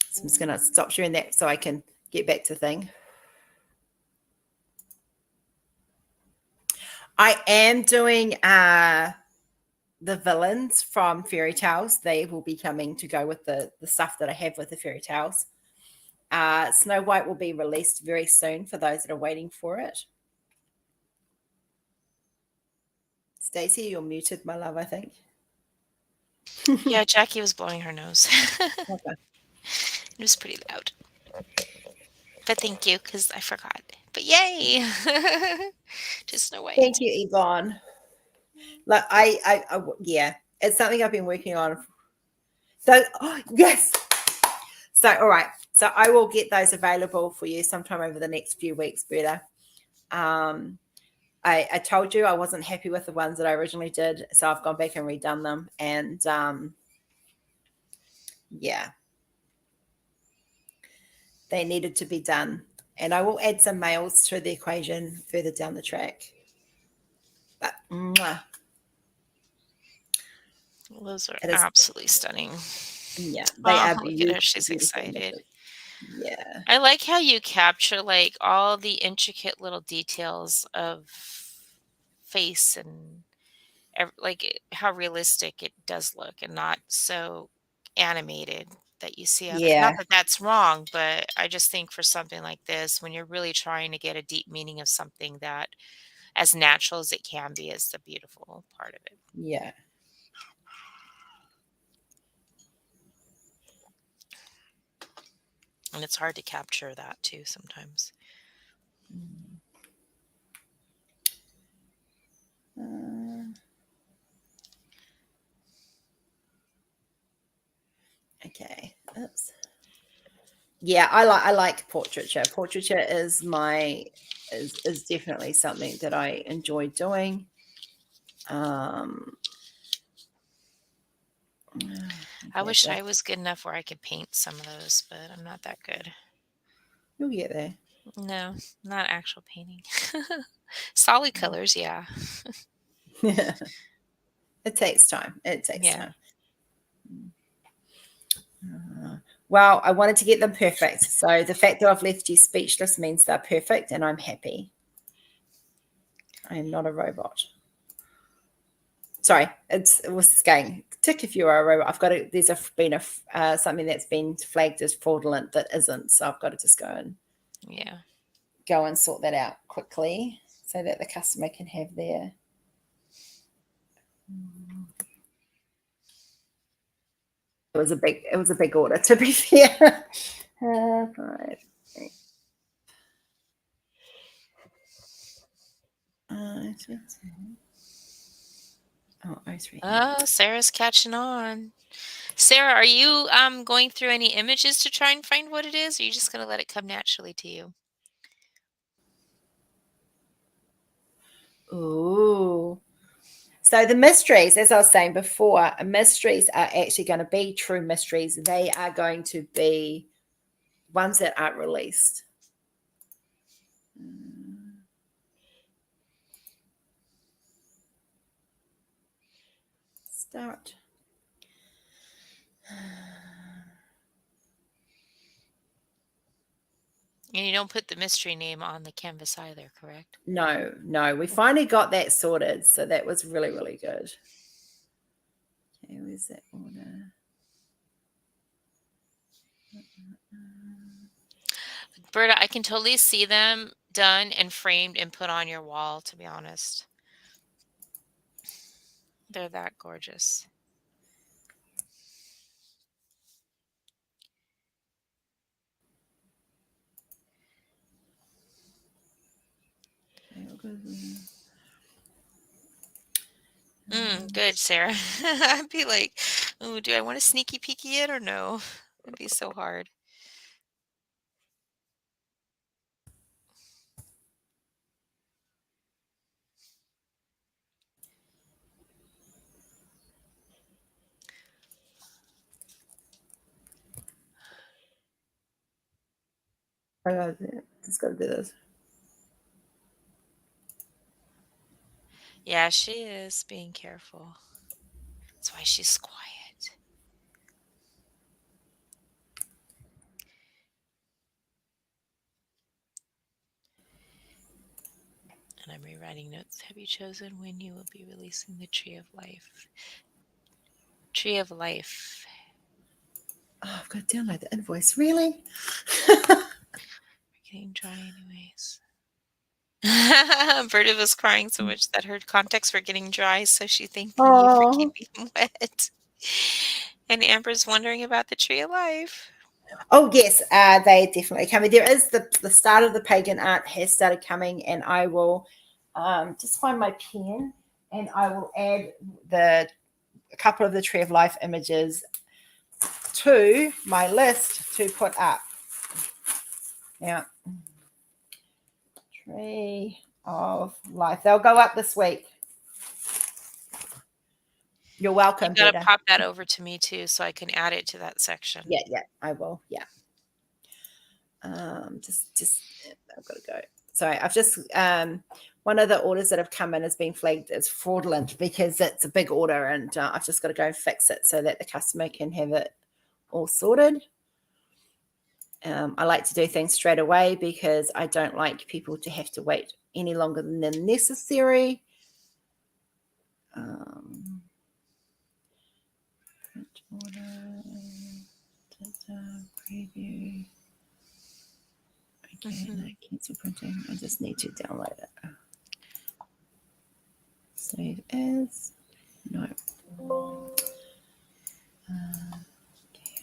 So I'm just going to stop sharing that so I can get back to thing. I am doing the villains from fairy tales. They will be coming to go with the stuff that I have with the fairy tales. Snow White will be released very soon for those that are waiting for it. Stacey, you're muted, my love, I think. Yeah, Jackie was blowing her nose. Okay. It was pretty loud. But thank you, because I forgot. But yay! Just Snow White. Thank you, Yvonne. Like yeah, it's something I've been working on. So yes. So all right. So I will get those available for you sometime over the next few weeks, Berta. I told you I wasn't happy with the ones that I originally did, so I've gone back and redone them, and yeah, they needed to be done. And I will add some males to the equation further down the track. But those are absolutely stunning. Yeah, they are beautiful. Look at her, she's excited. Yeah, I like how you capture like all the intricate little details of face and like how realistic it does look, and not so animated that you see other. Not that that's wrong, but I just think for something like this, when you're really trying to get a deep meaning of something, that as natural as it can be is the beautiful part of it. Yeah. And it's hard to capture that too sometimes. Oops. Yeah, I like portraiture. Portraiture is is definitely something that I enjoy doing. I wish I was good enough where I could paint some of those, but I'm not that good. You'll get there. No, not actual painting. Solid colors, yeah. It takes time. It takes Yeah. time. Well, I wanted to get them perfect. So the fact that I've left you speechless means they're perfect, and I'm happy. I am not a robot. Sorry, it was going tick if you are a robot. I've got to, been something that's been flagged as fraudulent that isn't. So I've got to just go and sort that out quickly so that the customer can have their. It was a big order, to be fair. 5, 8. Oh, Sarah's catching on. Sarah, are you going through any images to try and find what it is, or are you just going to let it come naturally to you? Ooh. So the mysteries, as I was saying before, mysteries are actually going to be true mysteries. They are going to be ones that aren't released. Start. And you don't put the mystery name on the canvas either, correct? No. We finally got that sorted. So that was really, really good. Okay, where's that order? Berta, I can totally see them done and framed and put on your wall, to be honest. They're that gorgeous. Good, Sarah. I'd be like, oh, do I want to sneaky peeky it or no? It'd be so hard. I just got to do this. Yeah, she is being careful. That's why she's quiet. And I'm rewriting notes. Have you chosen when you will be releasing the Tree of Life? Tree of Life. Oh, I've got to download the invoice. Really? We're getting dry anyways. Berta was crying so much that her contacts were getting dry, so she thanked you for keeping them wet. And Amber's wondering about the Tree of Life. Oh, yes, they definitely coming. There is the start of the pagan art has started coming, and I will just find my pen, and I will add a couple of the Tree of Life images to my list to put up. Yeah. Tree of Life. They'll go up this week. You're welcome. You got to pop that over to me too, so I can add it to that section. Yeah, I will. Yeah. Just I've got to go. Sorry, I've just one of the orders that have come in has been flagged as fraudulent because it's a big order, and I've just got to go and fix it so that the customer can have it all sorted. I like to do things straight away because I don't like people to have to wait any longer than necessary. Order, preview. Okay, cancel printing. I just need to download it. Save as. No. Okay,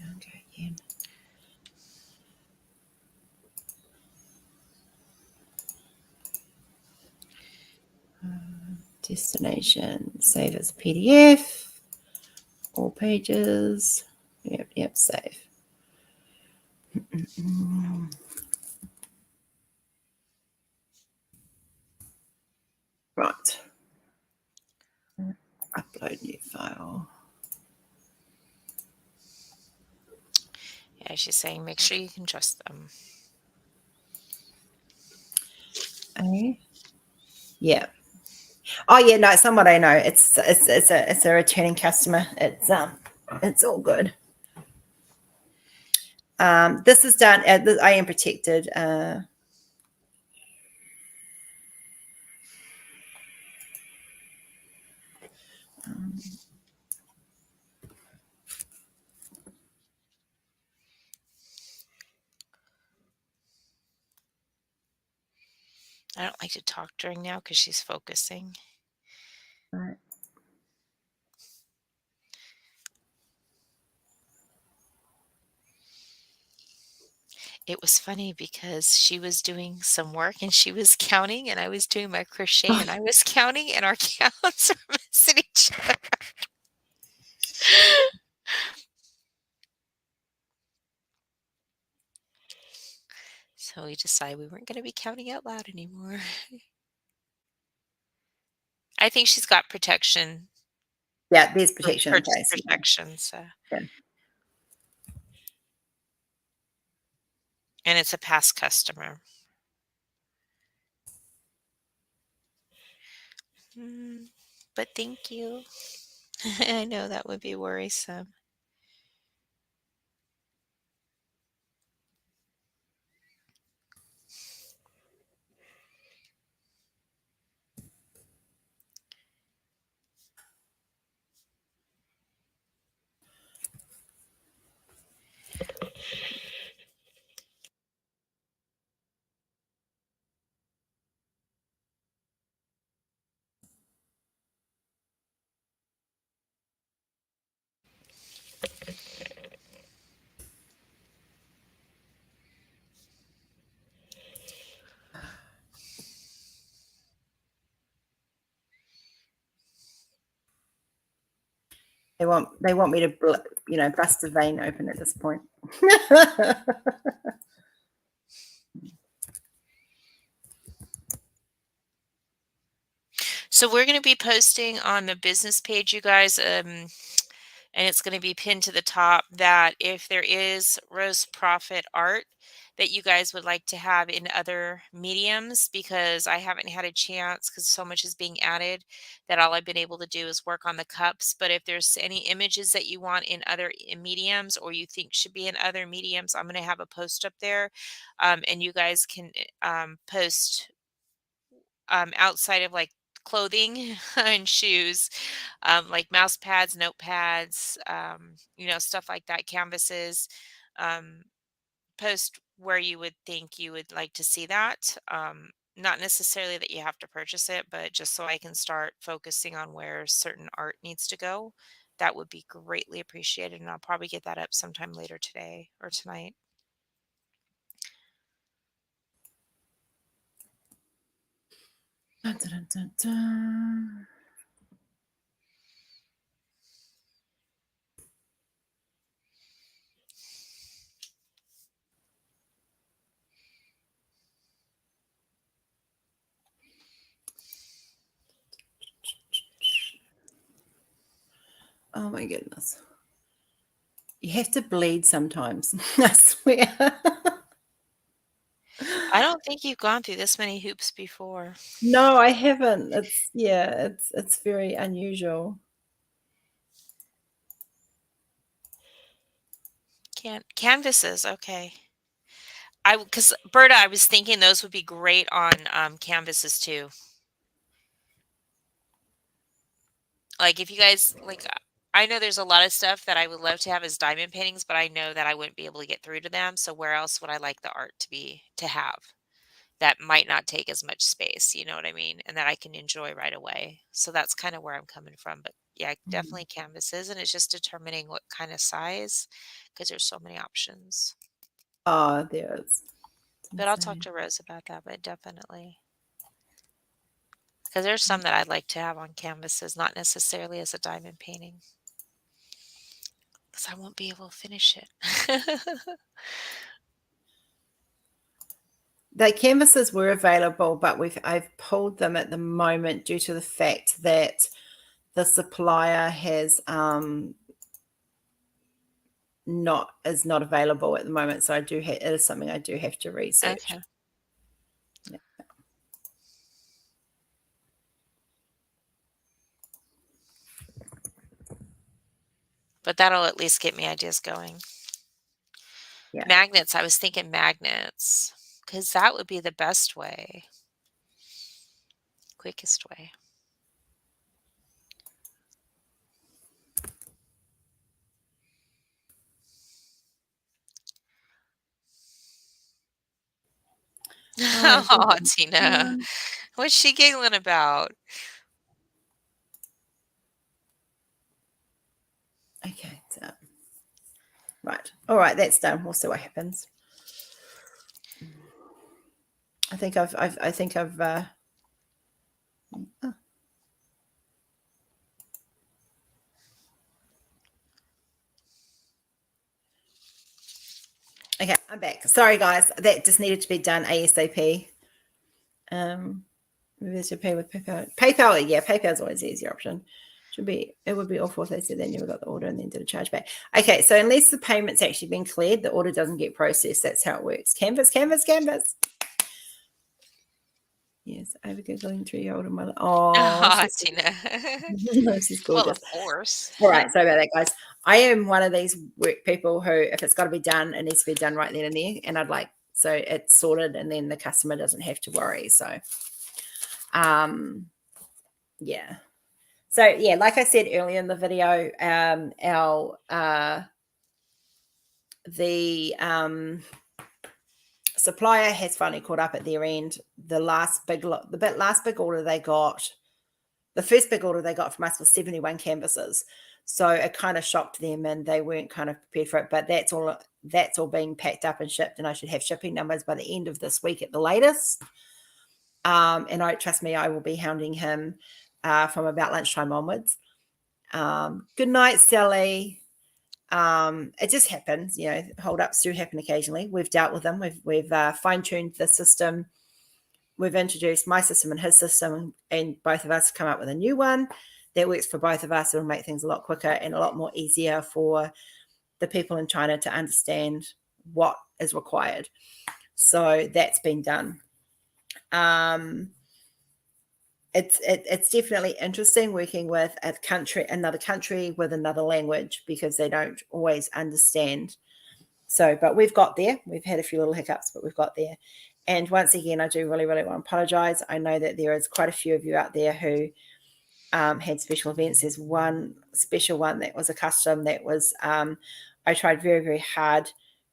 I'll go again. Destination. Save as PDF. All pages. Yep, save. Right. Upload new file. Yeah, she's saying make sure you can trust them. Okay. Yeah. Oh yeah, no, someone I know. It's a returning customer. It's all good. This is done. I am protected. I don't like to talk during now because she's focusing. Right. It was funny because she was doing some work and she was counting and I was doing my crochet and I was counting and our counts are missing each other. So we decided we weren't going to be counting out loud anymore. I think she's got protection. Yeah, there's protection in place. Protection. So. Yeah. And it's a past customer. But thank you. I know that would be worrisome. They want me to bust a vein open at this point. So we're going to be posting on the business page, you guys, and it's going to be pinned to the top that if there is Rose Proffitt art that you guys would like to have in other mediums, because I haven't had a chance because so much is being added that all I've been able to do is work on the cups. But if there's any images that you want in other mediums or you think should be in other mediums, I'm going to have a post up there, and you guys can post outside of like clothing and shoes, like mouse pads, notepads, stuff like that, canvases. Um, Post where you would think you would like to see that. Not necessarily that you have to purchase it, but just so I can start focusing on where certain art needs to go. That would be greatly appreciated. And I'll probably get that up sometime later today or tonight. Dun, dun, dun, dun. Oh my goodness. You have to bleed sometimes. I swear. I don't think you've gone through this many hoops before. No, I haven't. It's very unusual. Canvases, okay. Because Berta, I was thinking those would be great on canvases too. Like if you guys I know there's a lot of stuff that I would love to have as diamond paintings, but I know that I wouldn't be able to get through to them. So where else would I like the art to have that might not take as much space? You know what I mean? And that I can enjoy right away. So that's kind of where I'm coming from. But yeah, definitely canvases, and it's just determining what kind of size because there's so many options. Oh, there is. But I'll talk to Rose about that, but definitely. Because there's some that I'd like to have on canvases, not necessarily as a diamond painting. Because I won't be able to finish it. The canvases were available, but I've pulled them at the moment due to the fact that the supplier has not available at the moment. So it is something I do have to research. Okay. Yeah. But that'll at least get me ideas going. Yeah. Magnets. I was thinking magnets because that would be the best way, quickest way. Oh, Tina. What's she giggling about? Okay. So, right. All right. That's done. We'll see what happens. I think I've oh. Okay, I'm back. Sorry, guys. That just needed to be done ASAP. Maybe to pay with PayPal. PayPal, yeah, PayPal is always the easier option. It would be awful if they said they never got the order and then did a chargeback. Okay, so unless the payment's actually been cleared, the order doesn't get processed. That's how it works. Canvas. Yes, over Googling 3-year-old and mother. Oh, Tina. She's gorgeous. Well, of course. All right, sorry about that, guys. I am one of these work people who, if it's got to be done, it needs to be done right then and there. And I'd like, so it's sorted and then the customer doesn't have to worry. So, yeah. So, yeah, like I said earlier in the video, the supplier has finally caught up at their end. The first big order they got from us was 71 canvases. So it kind of shocked them and they weren't kind of prepared for it. But that's all being packed up and shipped, and I should have shipping numbers by the end of this week at the latest. And trust me, I will be hounding him from about lunchtime onwards. Good night, Sally. It just happens, hold-ups do happen occasionally. We've dealt with them. We've fine-tuned the system. We've introduced my system and his system, and both of us come up with a new one that works for both of us. It'll make things a lot quicker and a lot more easier for the people in China to understand what is required. So that's been done. It's definitely interesting working with another country with another language, because they don't always understand. So, but we've got there. We've had a few little hiccups, but we've got there. And once again, I do really, really want to apologize. I know that there is quite a few of you out there who had special events. There's one special one that was a custom that was, I tried very, very hard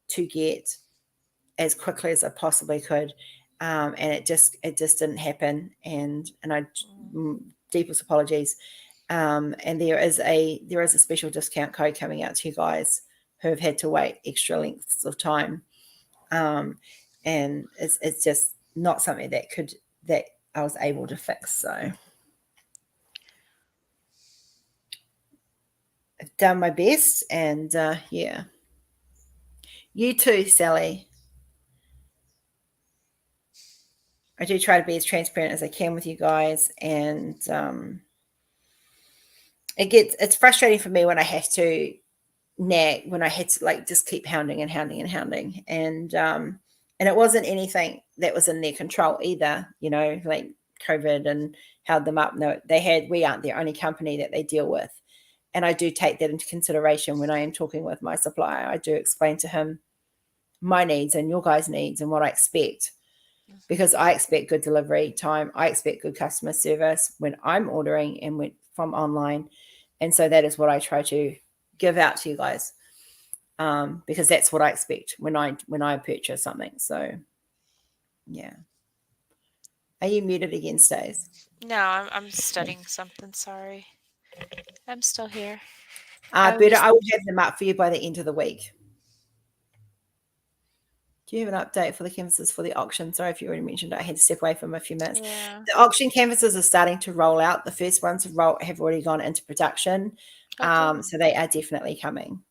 to get as quickly as I possibly could. And it just didn't happen. And I deepest apologies. And there is a special discount code coming out to you guys who have had to wait extra lengths of time. And it's just not something that I was able to fix. So I've done my best, and yeah. You too, Sally. I do try to be as transparent as I can with you guys, and it's frustrating for me when I have to nag, when I had to like just keep hounding, and it wasn't anything that was in their control either, like COVID and held them up. No, we aren't the only company that they deal with. And I do take that into consideration when I am talking with my supplier. I do explain to him my needs and your guys' needs and what I expect, because I expect good delivery time. I expect good customer service when I'm ordering and from online. And so that is what I try to give out to you guys, because that's what I expect when I purchase something. So, yeah. Are you muted again, Stace? No, I'm studying something. Sorry. I'm still here. I will have them up for you by the end of the week. Do you have an update for the canvases for the auction? Sorry if you already mentioned it. I had to step away from a few minutes. Yeah. The auction canvases are starting to roll out. The first ones have already gone into production. Okay. So they are definitely coming.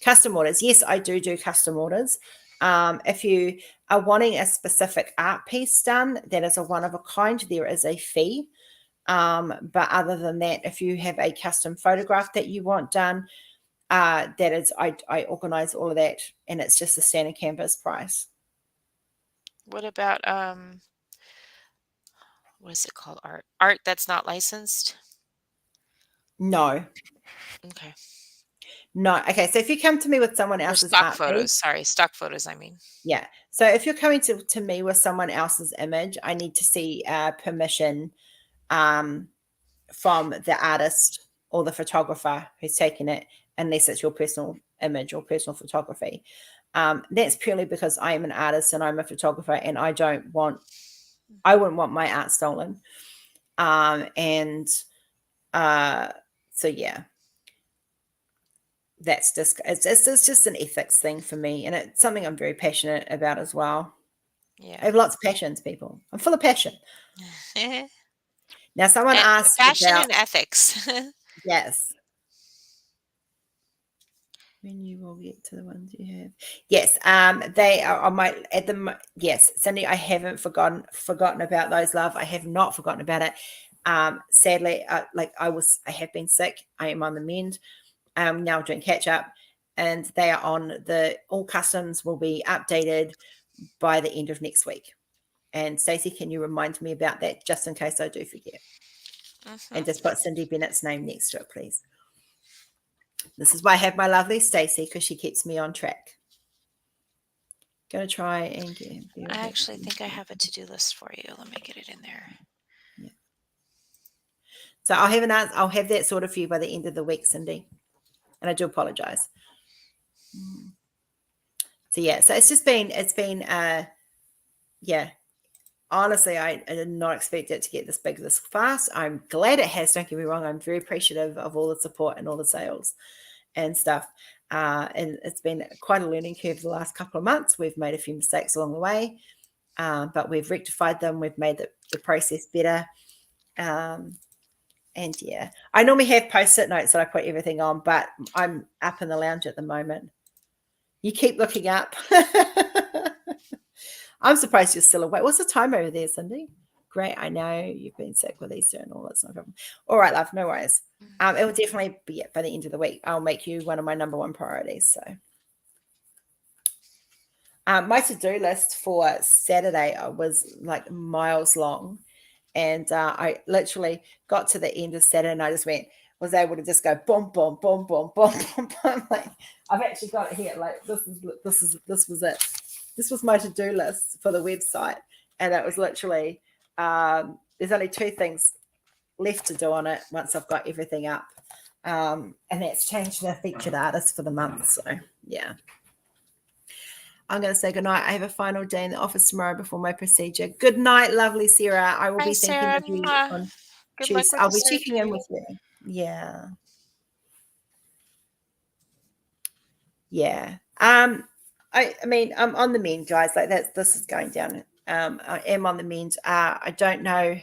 Custom orders. Yes, I do custom orders. If you are wanting a specific art piece done that is a one of a kind, there is a fee. But other than that, if you have a custom photograph that you want done, that is, I organize all of that, and it's just a standard canvas price. What about what is it called? Art that's not licensed? No. Okay. No. Okay. So if you come to me with someone Or else's stock art photos. piece, Sorry, stock photos, I mean. yeah. So if you're coming to me with someone else's image, I need to see permission from the artist or the photographer who's taken it, unless it's your personal image or personal photography. That's purely because I am an artist and I'm a photographer, and I wouldn't want my art stolen. So yeah, that's just, it's just an ethics thing for me, and it's something I'm very passionate about as well. Yeah. I have lots of passions, people. I'm full of passion. Now, someone asked passion about and ethics. yes. When you will get to the ones you have. Yes, they are on my at the yes, Cindy. I haven't forgotten about those, love. I have not forgotten about it. Sadly, I have been sick. I am on the mend. Now doing catch up, and they are on all customs will be updated by the end of next week. And Stacey, can you remind me about that just in case I do forget? And just put Cindy Bennett's name next to it, please. This is why I have my lovely Stacey, because she keeps me on track. Going to try and get. I actually think I have a to-do list for you. Let me get it in there. Yeah. So I'll have that sorted for you by the end of the week, Cindy. And I do apologize. So yeah, so it's been yeah. Honestly, I did not expect it to get this big this fast. I'm glad it has. Don't get me wrong. I'm very appreciative of all the support and all the sales and stuff. And it's been quite a learning curve the last couple of months. We've made a few mistakes along the way, but we've rectified them. We've made the process better. And yeah, I normally have post-it notes that I put everything on, but I'm up in the lounge at the moment. You keep looking up. I'm surprised you're still awake. What's the time over there, Cindy? Great. I know you've been sick with Easter and all. That's no problem. All right, love. No worries. It will definitely be by the end of the week. I'll make you one of my number one priorities. So my to-do list for Saturday was like miles long. And I literally got to the end of Saturday and I just was able to just go boom, boom, boom, boom, boom, boom, boom. Like I've actually got it here. Like this was it. This was my to-do list for the website. And it was literally, there's only two things left to do on it once I've got everything up. And that's changed the featured artist for the month. So yeah. I'm going to say goodnight. I have a final day in the office tomorrow before my procedure. Good night, lovely Sarah. I will be thinking of you on Tuesday. I'll be checking in with you. Yeah. Yeah. I mean, I'm on the mend, guys. Like this is going down. I am on the mend. I don't know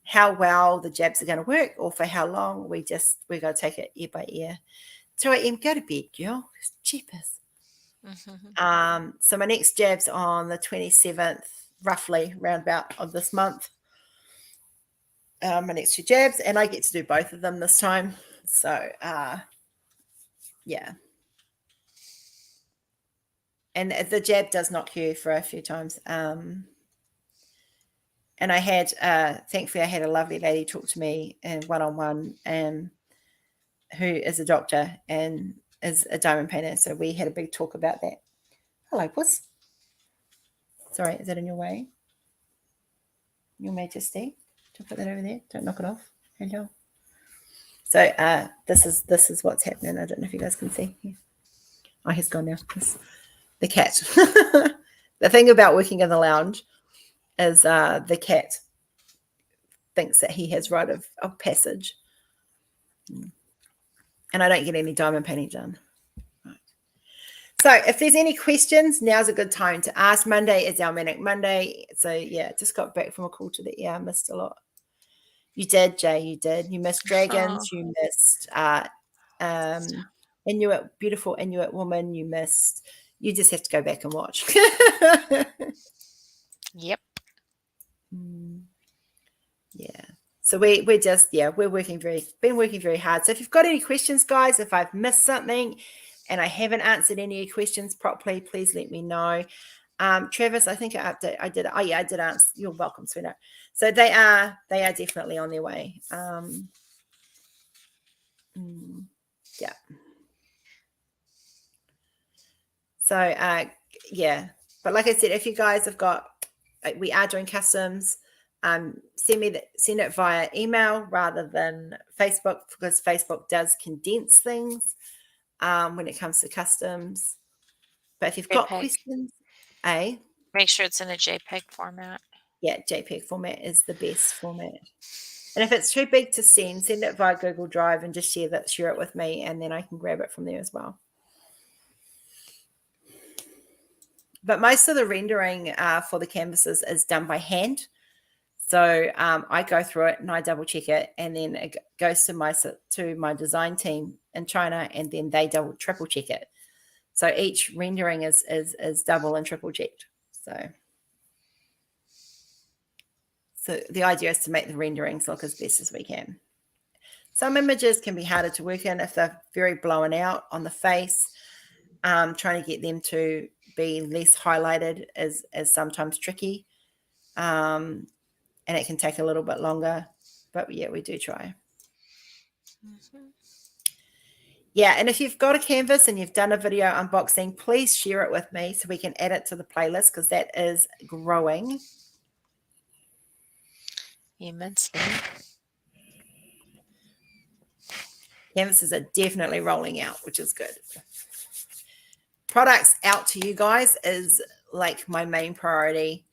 how well the jabs are going to work or for how long. We're going to take it ear by ear. 2 a.m. Go to bed, girl. It's cheapest. So my next jab's on the 27th, roughly roundabout of this month. My next two jabs, and I get to do both of them this time. So yeah. And the jab does knock you for a few times. And I had, thankfully, I had a lovely lady talk to me one-on-one, who is a doctor and is a diamond painter. So we had a big talk about that. Hello, puss. Sorry, is that in your way? Your Majesty? Don't put that over there. Don't knock it off. Hello. So this is what's happening. I don't know if you guys can see. Yeah. Oh, he's gone now. The cat. The thing about working in the lounge is the cat thinks that he has right of passage. And I don't get any diamond painting done. Right. So if there's any questions, now's a good time to ask. Monday is our Manic Monday. So yeah, just got back from a call to the ear. I missed a lot. You did, Jay. You did. You missed dragons. You missed Inuit, beautiful Inuit woman. You missed You just have to go back and watch. Yep. Yeah. So we're just, we're been working very hard. So if you've got any questions, guys, if I've missed something and I haven't answered any questions properly, please let me know. Travis, I think I did. Oh yeah, I did answer. You're welcome, sweetheart. So they are definitely on their way. Yeah. So yeah, but like I said, if you guys have got, we are doing customs. Send it via email rather than Facebook, because Facebook does condense things when it comes to customs. But if you've got questions, make sure it's in a JPEG format. Yeah, JPEG format is the best format. And if it's too big to send it via Google Drive and just share it with me, and then I can grab it from there as well. But most of the rendering for the canvases is done by hand. So I go through it and I double check it, and then it goes to my design team in China, and then they triple check it. So each rendering is double and triple checked. So the idea is to make the renderings look as best as we can. Some images can be harder to work in if they're very blown out on the face. Trying to get them to be less highlighted is sometimes tricky. And it can take a little bit longer. But yeah, we do try. Yeah, and if you've got a canvas and you've done a video unboxing, please share it with me so we can add it to the playlist, because that is growing immensely. Canvases are definitely rolling out, which is good. Products out to you guys is like my main priority,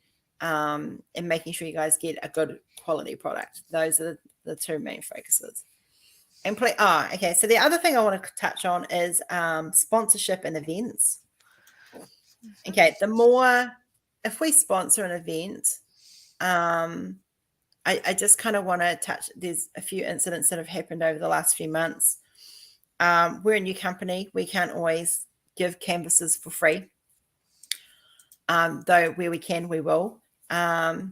and making sure you guys get a good quality product. Those are the two main focuses. And okay. So the other thing I want to touch on is sponsorship and events. Okay, if we sponsor an event, I just kind of want to touch. There's a few incidents that have happened over the last few months. We're a new company. We can't always give canvases for free, though where we can, we will. But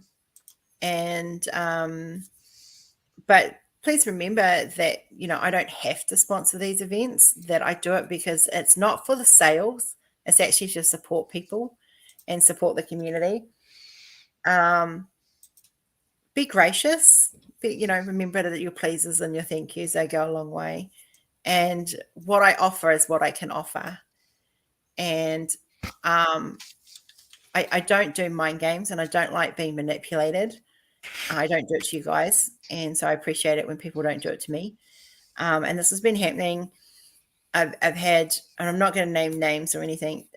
please remember that, I don't have to sponsor these events, that I do it because it's not for the sales. It's actually to support people and support the community. Be gracious, remember that your pleases and your thank yous, they go a long way. And what I offer is what I can offer. And I don't do mind games, and I don't like being manipulated. I don't do it to you guys. And so I appreciate it when people don't do it to me. And this has been happening. I've had, and I'm not going to name names or anything,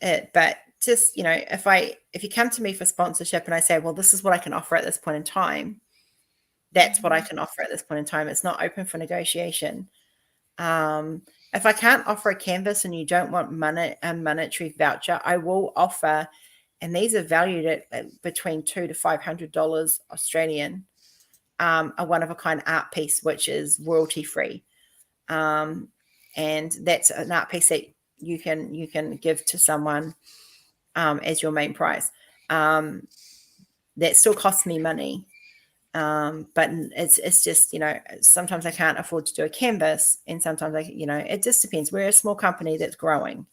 but just, if you come to me for sponsorship and I say, well, this is what I can offer at this point in time, that's what I can offer at this point in time. It's not open for negotiation. If I can't offer a canvas and you don't want a monetary voucher, I will offer, and these are valued at between $200 to $500 Australian, a one-of-a-kind art piece, which is royalty-free. And that's an art piece that you can give to someone as your main prize. That still costs me money. But it's just, sometimes I can't afford to do a canvas, and sometimes it just depends. We're a small company that's growing,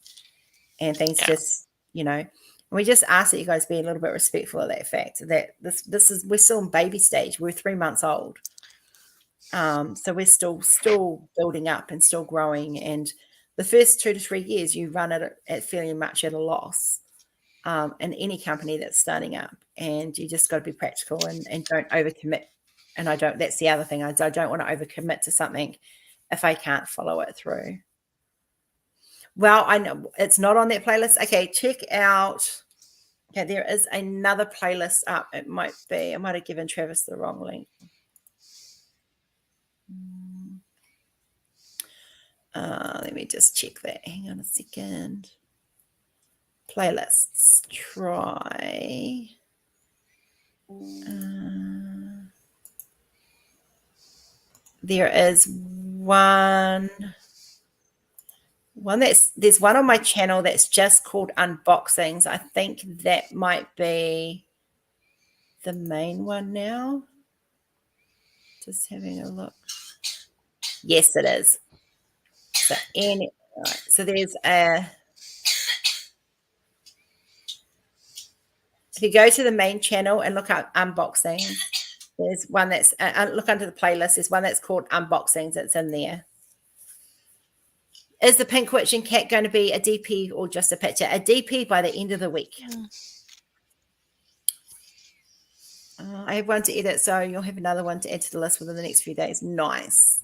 and things just, we just ask that you guys be a little bit respectful of that fact that we're still in baby stage. We're 3 months old. So we're still building up and still growing. And the first 2 to 3 years you run it at fairly much at a loss. In any company that's starting up, and you just got to be practical and don't overcommit. And that's the other thing. I don't want to overcommit to something if I can't follow it through. Well, I know it's not on that playlist. Okay, check out. Okay, there is another playlist up. It might be. I might have given Travis the wrong link. Let me just check that. Hang on a second. Playlists. Try. There is one there's one on my channel that's just called unboxings. I think that might be the main one now. Just having a look. Yes, it is. So so there's if you go to the main channel and look up unboxing, there's one that's look under the playlist. There's one that's called unboxings. It's in there. Is the Pink Witch and Cat going to be a DP or just a picture? A DP by the end of the week. I have one to edit, so you'll have another one to add to the list within the next few days. Nice.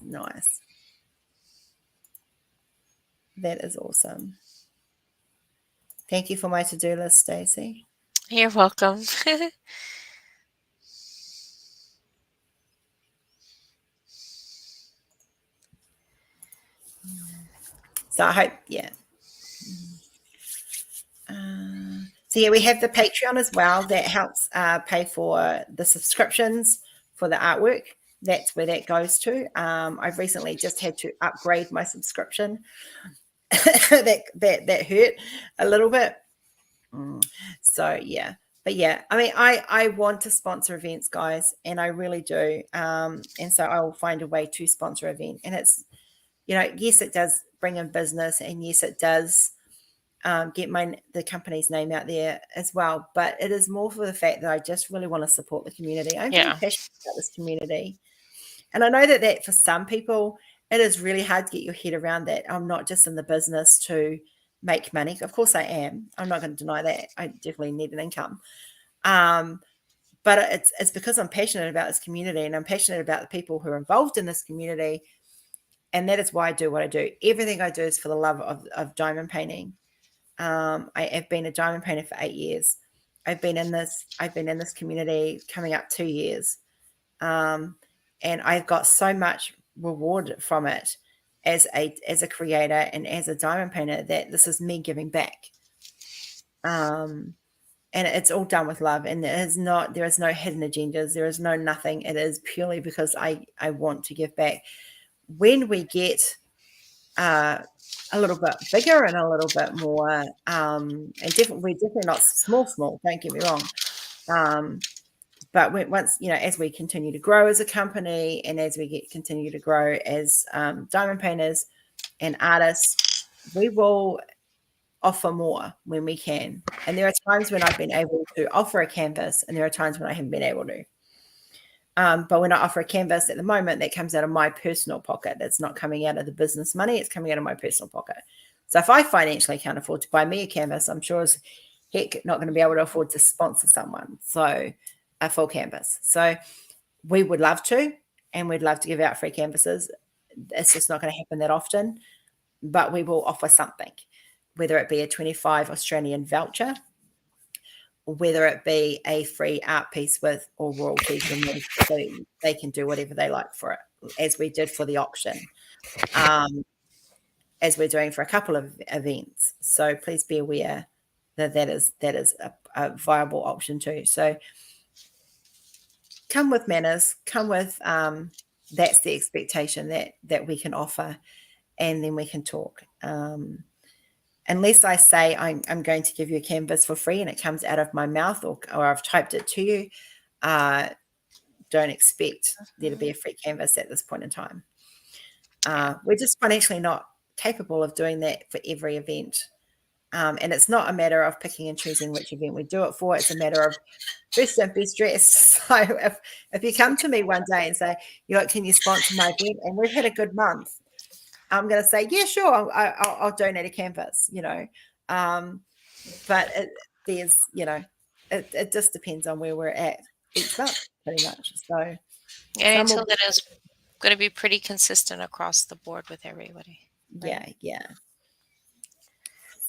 That is awesome. Thank you for my to-do list, Stacey. You're welcome. So I hope, yeah. So yeah, we have the Patreon as well that helps pay for the subscriptions for the artwork. That's where that goes to. I've recently just had to upgrade my subscription. that hurt a little bit. So yeah, but yeah, I mean, I want to sponsor events, guys, and I really do. And so I will find a way to sponsor an event. And it's, yes, it does bring in business, and yes, it does get the company's name out there as well. But it is more for the fact that I just really want to support the community. I'm really passionate about this community. And I know that for some people, it is really hard to get your head around that. I'm not just in the business to make money. Of course I am. I'm not going to deny that. I definitely need an income. But it's because I'm passionate about this community, and I'm passionate about the people who are involved in this community. And that is why I do what I do. Everything I do is for the love of diamond painting. I have been a diamond painter for 8 years. I've been in this community coming up 2 years. And I've got so much reward from it as a creator and as a diamond painter that this is me giving back. And it's all done with love, and there is no hidden agendas. There is no nothing. It is purely because I want to give back. When we get a little bit bigger and a little bit more, and we're definitely not small, don't get me wrong. But once, as we continue to grow as a company, and as we continue to grow as diamond painters and artists, we will offer more when we can. And there are times when I've been able to offer a canvas, and there are times when I haven't been able to. But when I offer a canvas at the moment, that comes out of my personal pocket. It's not coming out of the business money. It's coming out of my personal pocket. So if I financially can't afford to buy me a canvas, I'm sure as heck not going to be able to afford to sponsor someone. So a full canvas. So we would love to, and we'd love to give out free canvases. It's just not going to happen that often, but we will offer something, whether it be a 25 Australian voucher, whether it be a free art piece with or royalties, so they can do whatever they like for it, as we did for the auction, as we're doing for a couple of events. So please be aware that is a viable option too. So come with manners, come with that's the expectation that we can offer, and then we can talk. Unless I say I'm going to give you a canvas for free and it comes out of my mouth, or I've typed it to you, don't expect there to be a free canvas at this point in time. We're just financially not capable of doing that for every event. And it's not a matter of picking and choosing which event we do it for. It's a matter of first and best dressed. So if you come to me one day and say, can you sponsor my event? And we've had a good month, I'm going to say, yeah, sure, I'll donate a canvas, but there's, it just depends on where we're at each month, pretty much. So, and until that is going to be pretty consistent across the board with everybody. Right? Yeah.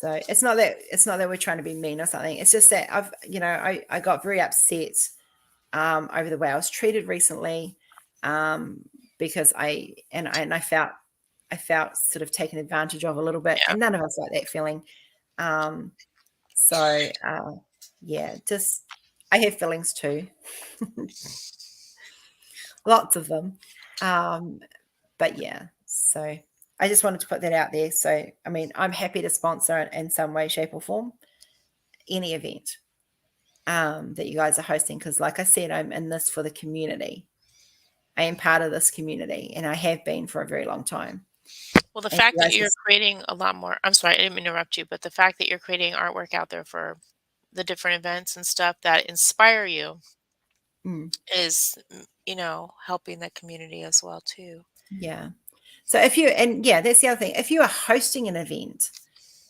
So it's not that we're trying to be mean or something. It's just that I got very upset over the way I was treated recently, because I felt sort of taken advantage of a little bit, and none of us like that feeling. Just I have feelings too, lots of them. But yeah, so I just wanted to put that out there. So, I mean, I'm happy to sponsor it in some way, shape, or form, any event that you guys are hosting, because like I said, I'm in this for the community. I am part of this community, and I have been for a very long time. Well, the fact that you're creating a lot more, I'm sorry, I didn't interrupt you, but the fact that you're creating artwork out there for the different events and stuff that inspire you is, you know, helping the community as well too. Yeah. So if you, and yeah, that's the other thing. If you are hosting an event,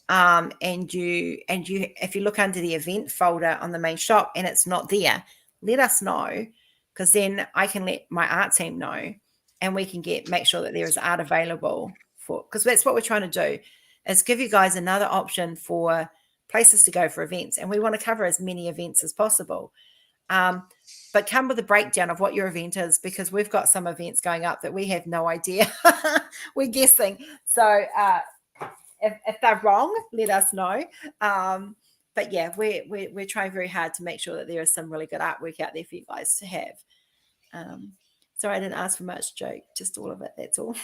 and you, if you look under the event folder on the main shop and it's not there, let us know, because then I can let my art team know, and we can make sure that there is art available for, because that's what we're trying to do, is give you guys another option for places to go for events. And we want to cover as many events as possible. But come with a breakdown of what your event is, because we've got some events going up that we have no idea. We're guessing. So if they're wrong, let us know. But yeah, we're trying very hard to make sure that there is some really good artwork out there for you guys to have. Sorry, I didn't ask for much, joke, just all of it. That's all.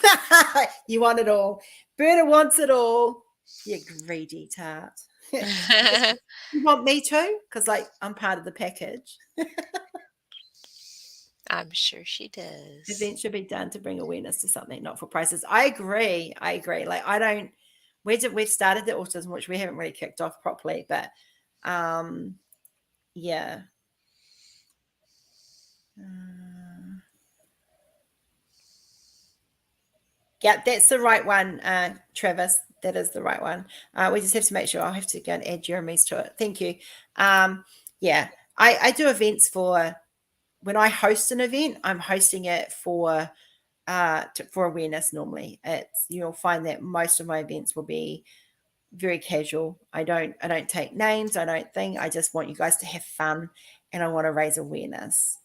You want it all. Berta wants it all. You greedy tart. You want me to? Because like I'm part of the package. I'm sure she does. Events should be done to bring awareness to something, not for prices. I agree. Like I don't. We've started the autism, which we haven't really kicked off properly, but yeah. Yeah, that's the right one, Travis. That is the right one. We just have to make sure. I'll have to go and add Jeremy's to it. Thank you. Yeah, I do events for, when I host an event, I'm hosting it for awareness. Normally, you'll find that most of my events will be very casual. I don't take names. I just want you guys to have fun, and I want to raise awareness.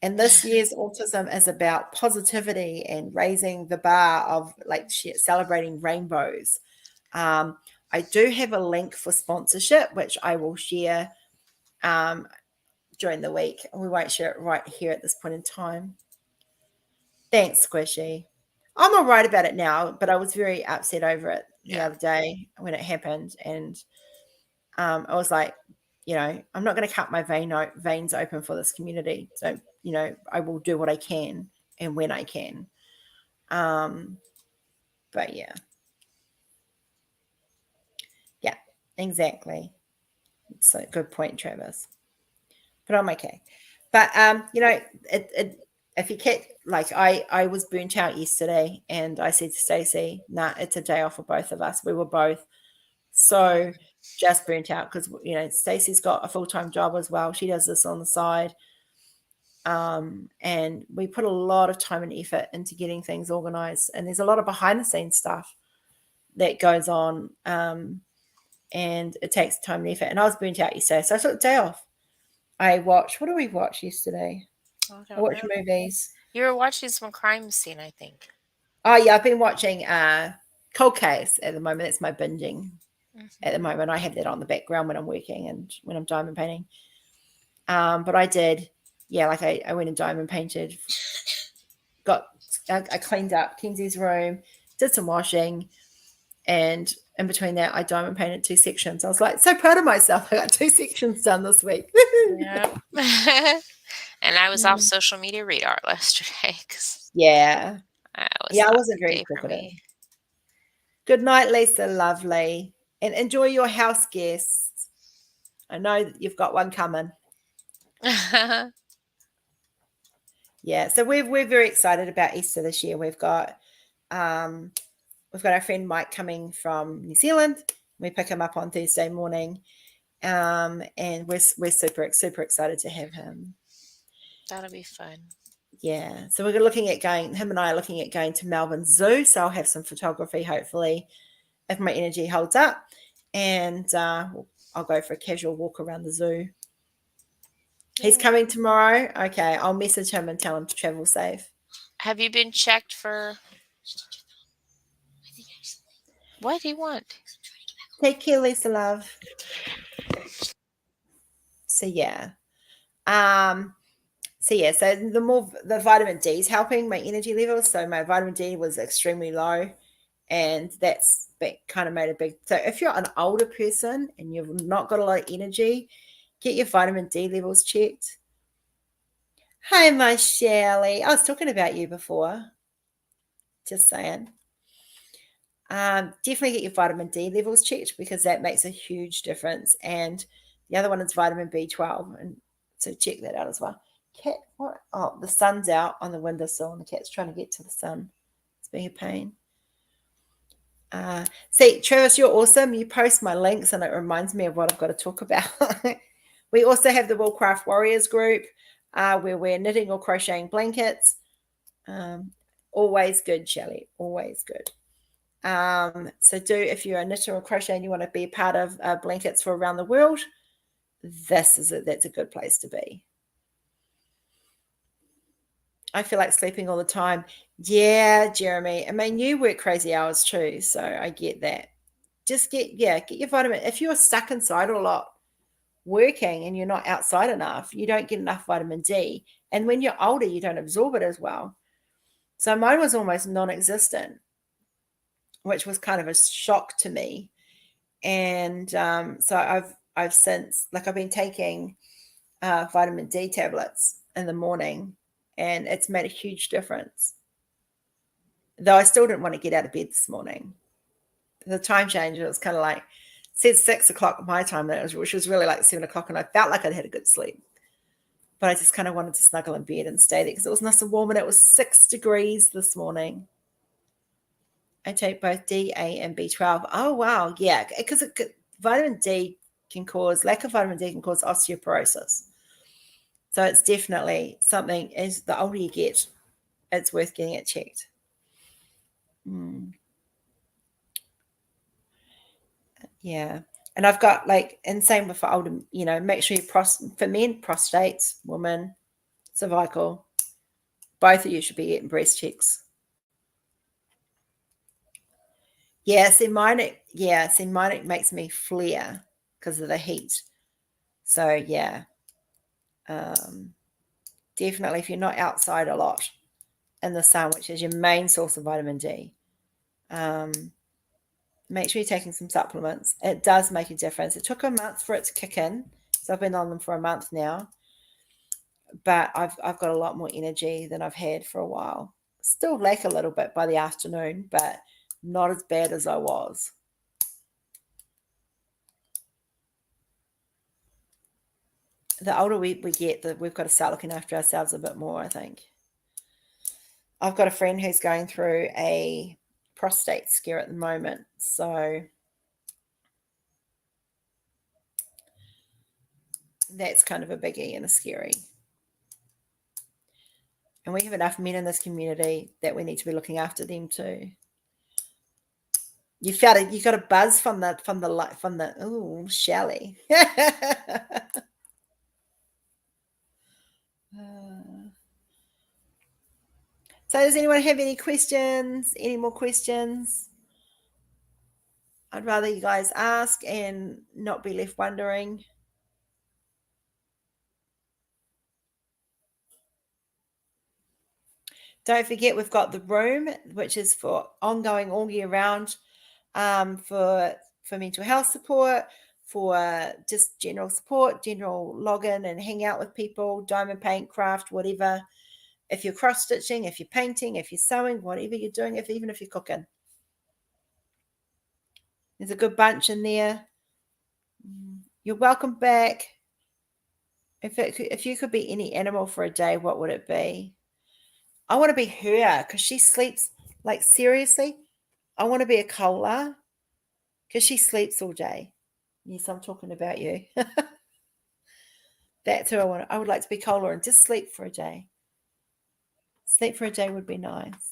And this year's autism is about positivity and raising the bar of like celebrating rainbows. I do have a link for sponsorship, which I will share during the week. We won't share it right here at this point in time. Thanks, Squishy. I'm all right about it now, but I was very upset over it the other day when it happened. And I was like, you know, I'm not going to cut my veins open for this community. So, you know, I will do what I can and when I can. But yeah. Yeah, exactly. It's a good point, Travis. But I'm okay. But, you know, if you can't, like I was burnt out yesterday, and I said to Stacey, nah, it's a day off for both of us. We were both so just burnt out, because, you know, Stacey's got a full-time job as well. She does this on the side. And we put a lot of time and effort into getting things organized, and there's a lot of behind the scenes stuff that goes on. And it takes time and effort. And I was burnt out yesterday, so I took the day off. I watched, what did we watch yesterday? I watched movies. You were watching some crime scene, I think. Oh yeah, I've been watching Cold Case at the moment. It's my binging at the moment. I have that on the background when I'm working and when I'm diamond painting. But I did, yeah, like I went and diamond painted. I cleaned up Kenzie's room, did some washing, and in between that, I diamond painted 2 sections. I was like so proud of myself. I got 2 sections done this week. Yeah. And I was off social media radar yesterday. Yeah. I wasn't very quick at it. Good night, Lisa. Lovely. And enjoy your house guests. I know that you've got one coming. Yeah. So we're very excited about Easter this year. We've got our friend Mike coming from New Zealand. We pick him up on Thursday morning. And we're super excited to have him. That'll be fun. Yeah. So him and I are looking at going to Melbourne Zoo. So I'll have some photography, hopefully, if my energy holds up. And I'll go for a casual walk around the zoo. He's coming tomorrow. Okay. I'll message him and tell him to travel safe. Have you been checked for... What do you want? Take care, Lisa, love. So yeah. So the vitamin D is helping my energy levels. So my vitamin D was extremely low, And that's kind of made a big, so if you're an older person and you've not got a lot of energy, get your vitamin D levels checked. Hi, my Shirley. I was talking about you before. Just saying. Definitely get your vitamin D levels checked because that makes a huge difference. And the other one is vitamin B12. And so check that out as well. Cat, what? Oh, the sun's out on the windowsill and the cat's trying to get to the sun. It's being a pain. See, Travis, you're awesome. You post my links and it reminds me of what I've got to talk about. We also have the Woolcraft Warriors group where we're knitting or crocheting blankets. Always good, Shelley. Always good. So if you're a knitter or crochet and you want to be part of blankets for around the world, that's a good place to be. I feel like sleeping all the time. Yeah, Jeremy. I mean, you work crazy hours too, so I get that. Just get your vitamin. If you're stuck inside a lot working and you're not outside enough, you don't get enough vitamin D. And when you're older, you don't absorb it as well. So mine was almost non-existent, which was kind of a shock to me. And so I've since, like, I've been taking vitamin D tablets in the morning, and it's made a huge difference. Though I still didn't want to get out of bed this morning. The time change, it was kind of like, it said 6 o'clock my time, which was really like 7 o'clock, and I felt like I'd had a good sleep. But I just kind of wanted to snuggle in bed and stay there because it was nice and warm, and it was 6 degrees this morning. I take both D, A, and B12. Oh, wow. Yeah, because vitamin D lack of vitamin D can cause osteoporosis. So it's definitely something, as the older you get, it's worth getting it checked. Yeah. And I've got and same with for older, make sure for men, prostates, women, cervical, both of you should be getting breast checks. Yeah, see, mine makes me flare because of the heat. So yeah, definitely if you're not outside a lot in the sun, which is your main source of vitamin D, make sure you're taking some supplements. It does make a difference. It took a month for it to kick in, so I've been on them for a month now. But I've got a lot more energy than I've had for a while. Still lack a little bit by the afternoon, but not as bad as I was. The older we get, we've got to start looking after ourselves a bit more, I think. I've got a friend who's going through a prostate scare at the moment, so that's kind of a biggie and a scary. And we have enough men in this community that we need to be looking after them too. You got a buzz from the ooh, Shelley. So does anyone have any questions? Any more questions? I'd rather you guys ask and not be left wondering. Don't forget, we've got the room, which is for ongoing all year round, for mental health support, for just general support, general login and hang out with people, diamond paint, craft, whatever. If you're cross-stitching, if you're painting, if you're sewing, whatever you're doing, even if you're cooking. There's a good bunch in there. You're welcome back. If you could be any animal for a day, what would it be? I want to be her because she sleeps, like, seriously. I want to be a koala because she sleeps all day. Yes, I'm talking about you. That's who I want. I would like to be koala and just sleep for a day. Sleep for a day would be nice.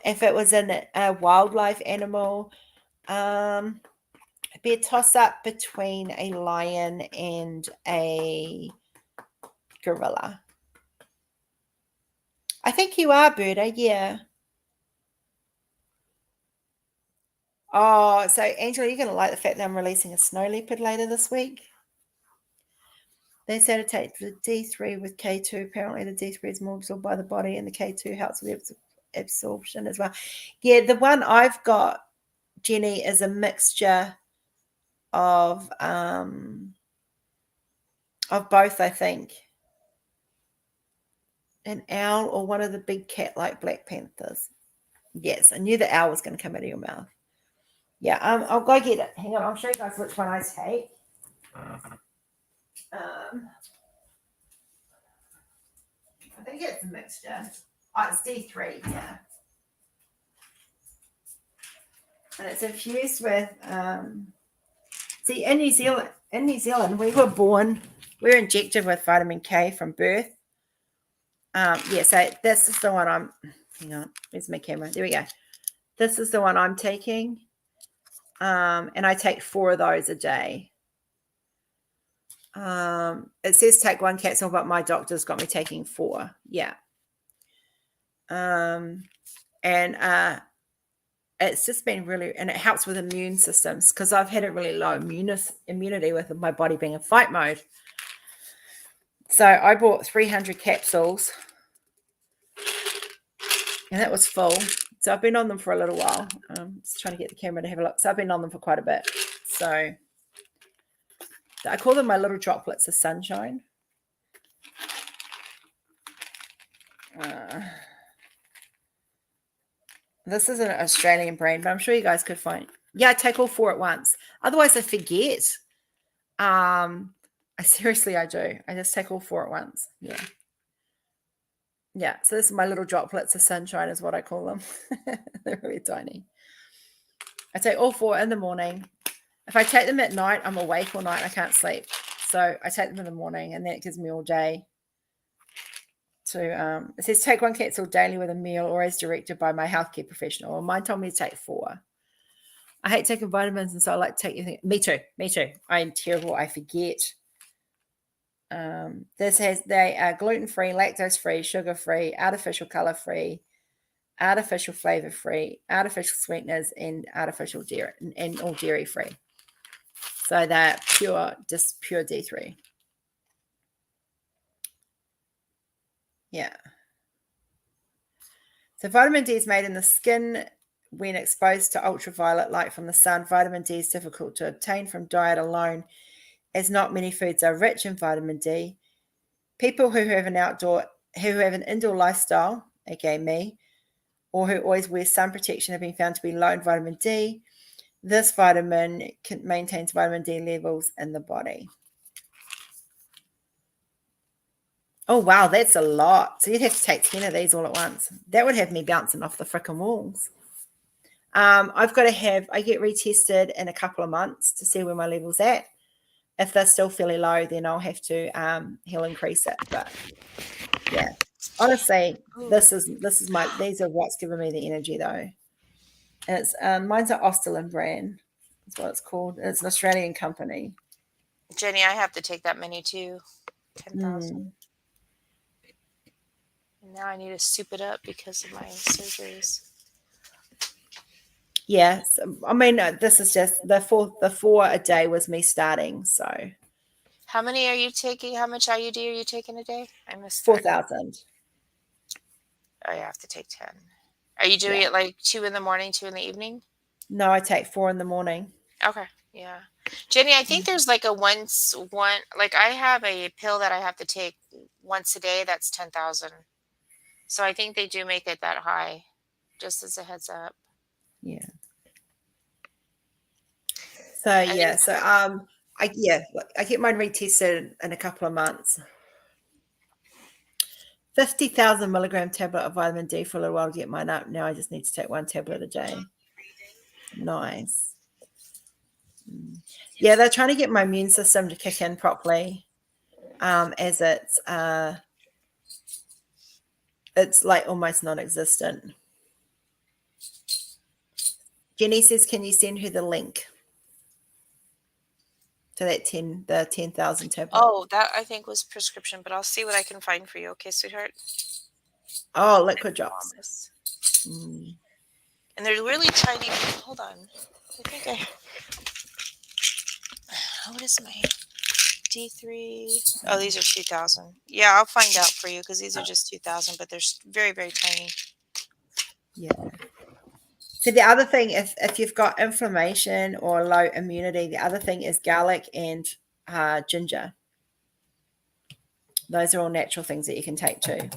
If it was a wildlife animal, it'd be a toss-up between a lion and a gorilla. I think you are, Berta, yeah. Oh, so Angela, you're going to like the fact that I'm releasing a snow leopard later this week. They say to take the D3 with K2. Apparently the D3 is more absorbed by the body and the K2 helps with absorption as well. Yeah, the one I've got, Jenny, is a mixture of both, I think. An owl or one of the big cat-like black panthers. Yes, I knew the owl was going to come out of your mouth. Yeah, I'll go get it. Hang on, I'll show you guys which one I take. I think it's a mixture. Oh, it's D3, yeah. And it's infused with, see, in New Zealand, we were injected with vitamin K from birth. Yeah, so this is the one hang on, where's my camera? There we go. This is the one I'm taking. And I take 4 of those a day. It says take 1 capsule, but my doctor's got me taking 4. Yeah. And it's just been really, and it helps with immune systems because I've had a really low immunity with my body being in fight mode. So I bought 300 capsules and that was full. So I've been on them for a little while. Just trying to get the camera to have a look. So I've been on them for quite a bit. So I call them my little droplets of sunshine. This is an Australian brand, but I'm sure you guys could find. Yeah, I take all 4 at once. Otherwise, I forget. I do. I just take all 4 at once. Yeah. Yeah. So this is my little droplets of sunshine is what I call them. They're really tiny. I take all 4 in the morning. If I take them at night, I'm awake all night. I can't sleep. So I take them in the morning, and that gives me all day to, it says take 1 capsule daily with a meal or as directed by my healthcare professional. Well, mine told me to take 4. I hate taking vitamins, and so I like to take anything. Me too. I'm terrible. I forget. They are gluten-free, lactose-free, sugar-free, artificial color-free, artificial flavor-free, artificial sweeteners, and artificial dairy, and all dairy-free. So they're just pure D3. Yeah. So vitamin D is made in the skin when exposed to ultraviolet light from the sun. Vitamin D is difficult to obtain from diet alone, as not many foods are rich in vitamin D. People who have an indoor lifestyle, aka me, or who always wear sun protection have been found to be low in vitamin D. This vitamin maintains vitamin D levels in the body. Oh, wow, that's a lot. So you'd have to take 10 of these all at once. That would have me bouncing off the frickin' walls. I get retested in a couple of months to see where my level's at. If they're still fairly low, then I'll have to he'll increase it. But yeah, honestly, these are what's giving me the energy though. And it's mine's an Autism brand. That's what it's called. It's an Australian company. Jenny, I have to take that many too. 10,000. Now I need to soup it up because of my surgeries. Yeah, I mean, this is just the 4 a day was me starting. So, how many are you taking? How much IUD are you taking a day? I missed 4,000. Oh, you have to take 10. Are you doing it like 2 in the morning, 2 in the evening? No, I take 4 in the morning. Okay, yeah. Jenny, I think there's like like I have a pill that I have to take once a day. That's 10,000. So I think they do make it that high, just as a heads up. Yeah. So I get mine retested in a couple of months. 50,000 milligram tablet of vitamin D for a little while to get mine up. Now I just need to take 1 tablet a day. Nice. Yeah, they're trying to get my immune system to kick in properly, as it's like almost non-existent. Jenny says, can you send her the link to that 10,000 tablet? Oh, that I think was prescription, but I'll see what I can find for you. Okay, sweetheart? Oh, liquid drops. And they're really tiny. Hold on. What is my D3? Oh, these are 2,000. Yeah, I'll find out for you because these are just 2,000, but they're very, very tiny. Yeah. So the other thing, if you've got inflammation or low immunity, the other thing is garlic and ginger. Those are all natural things that you can take too.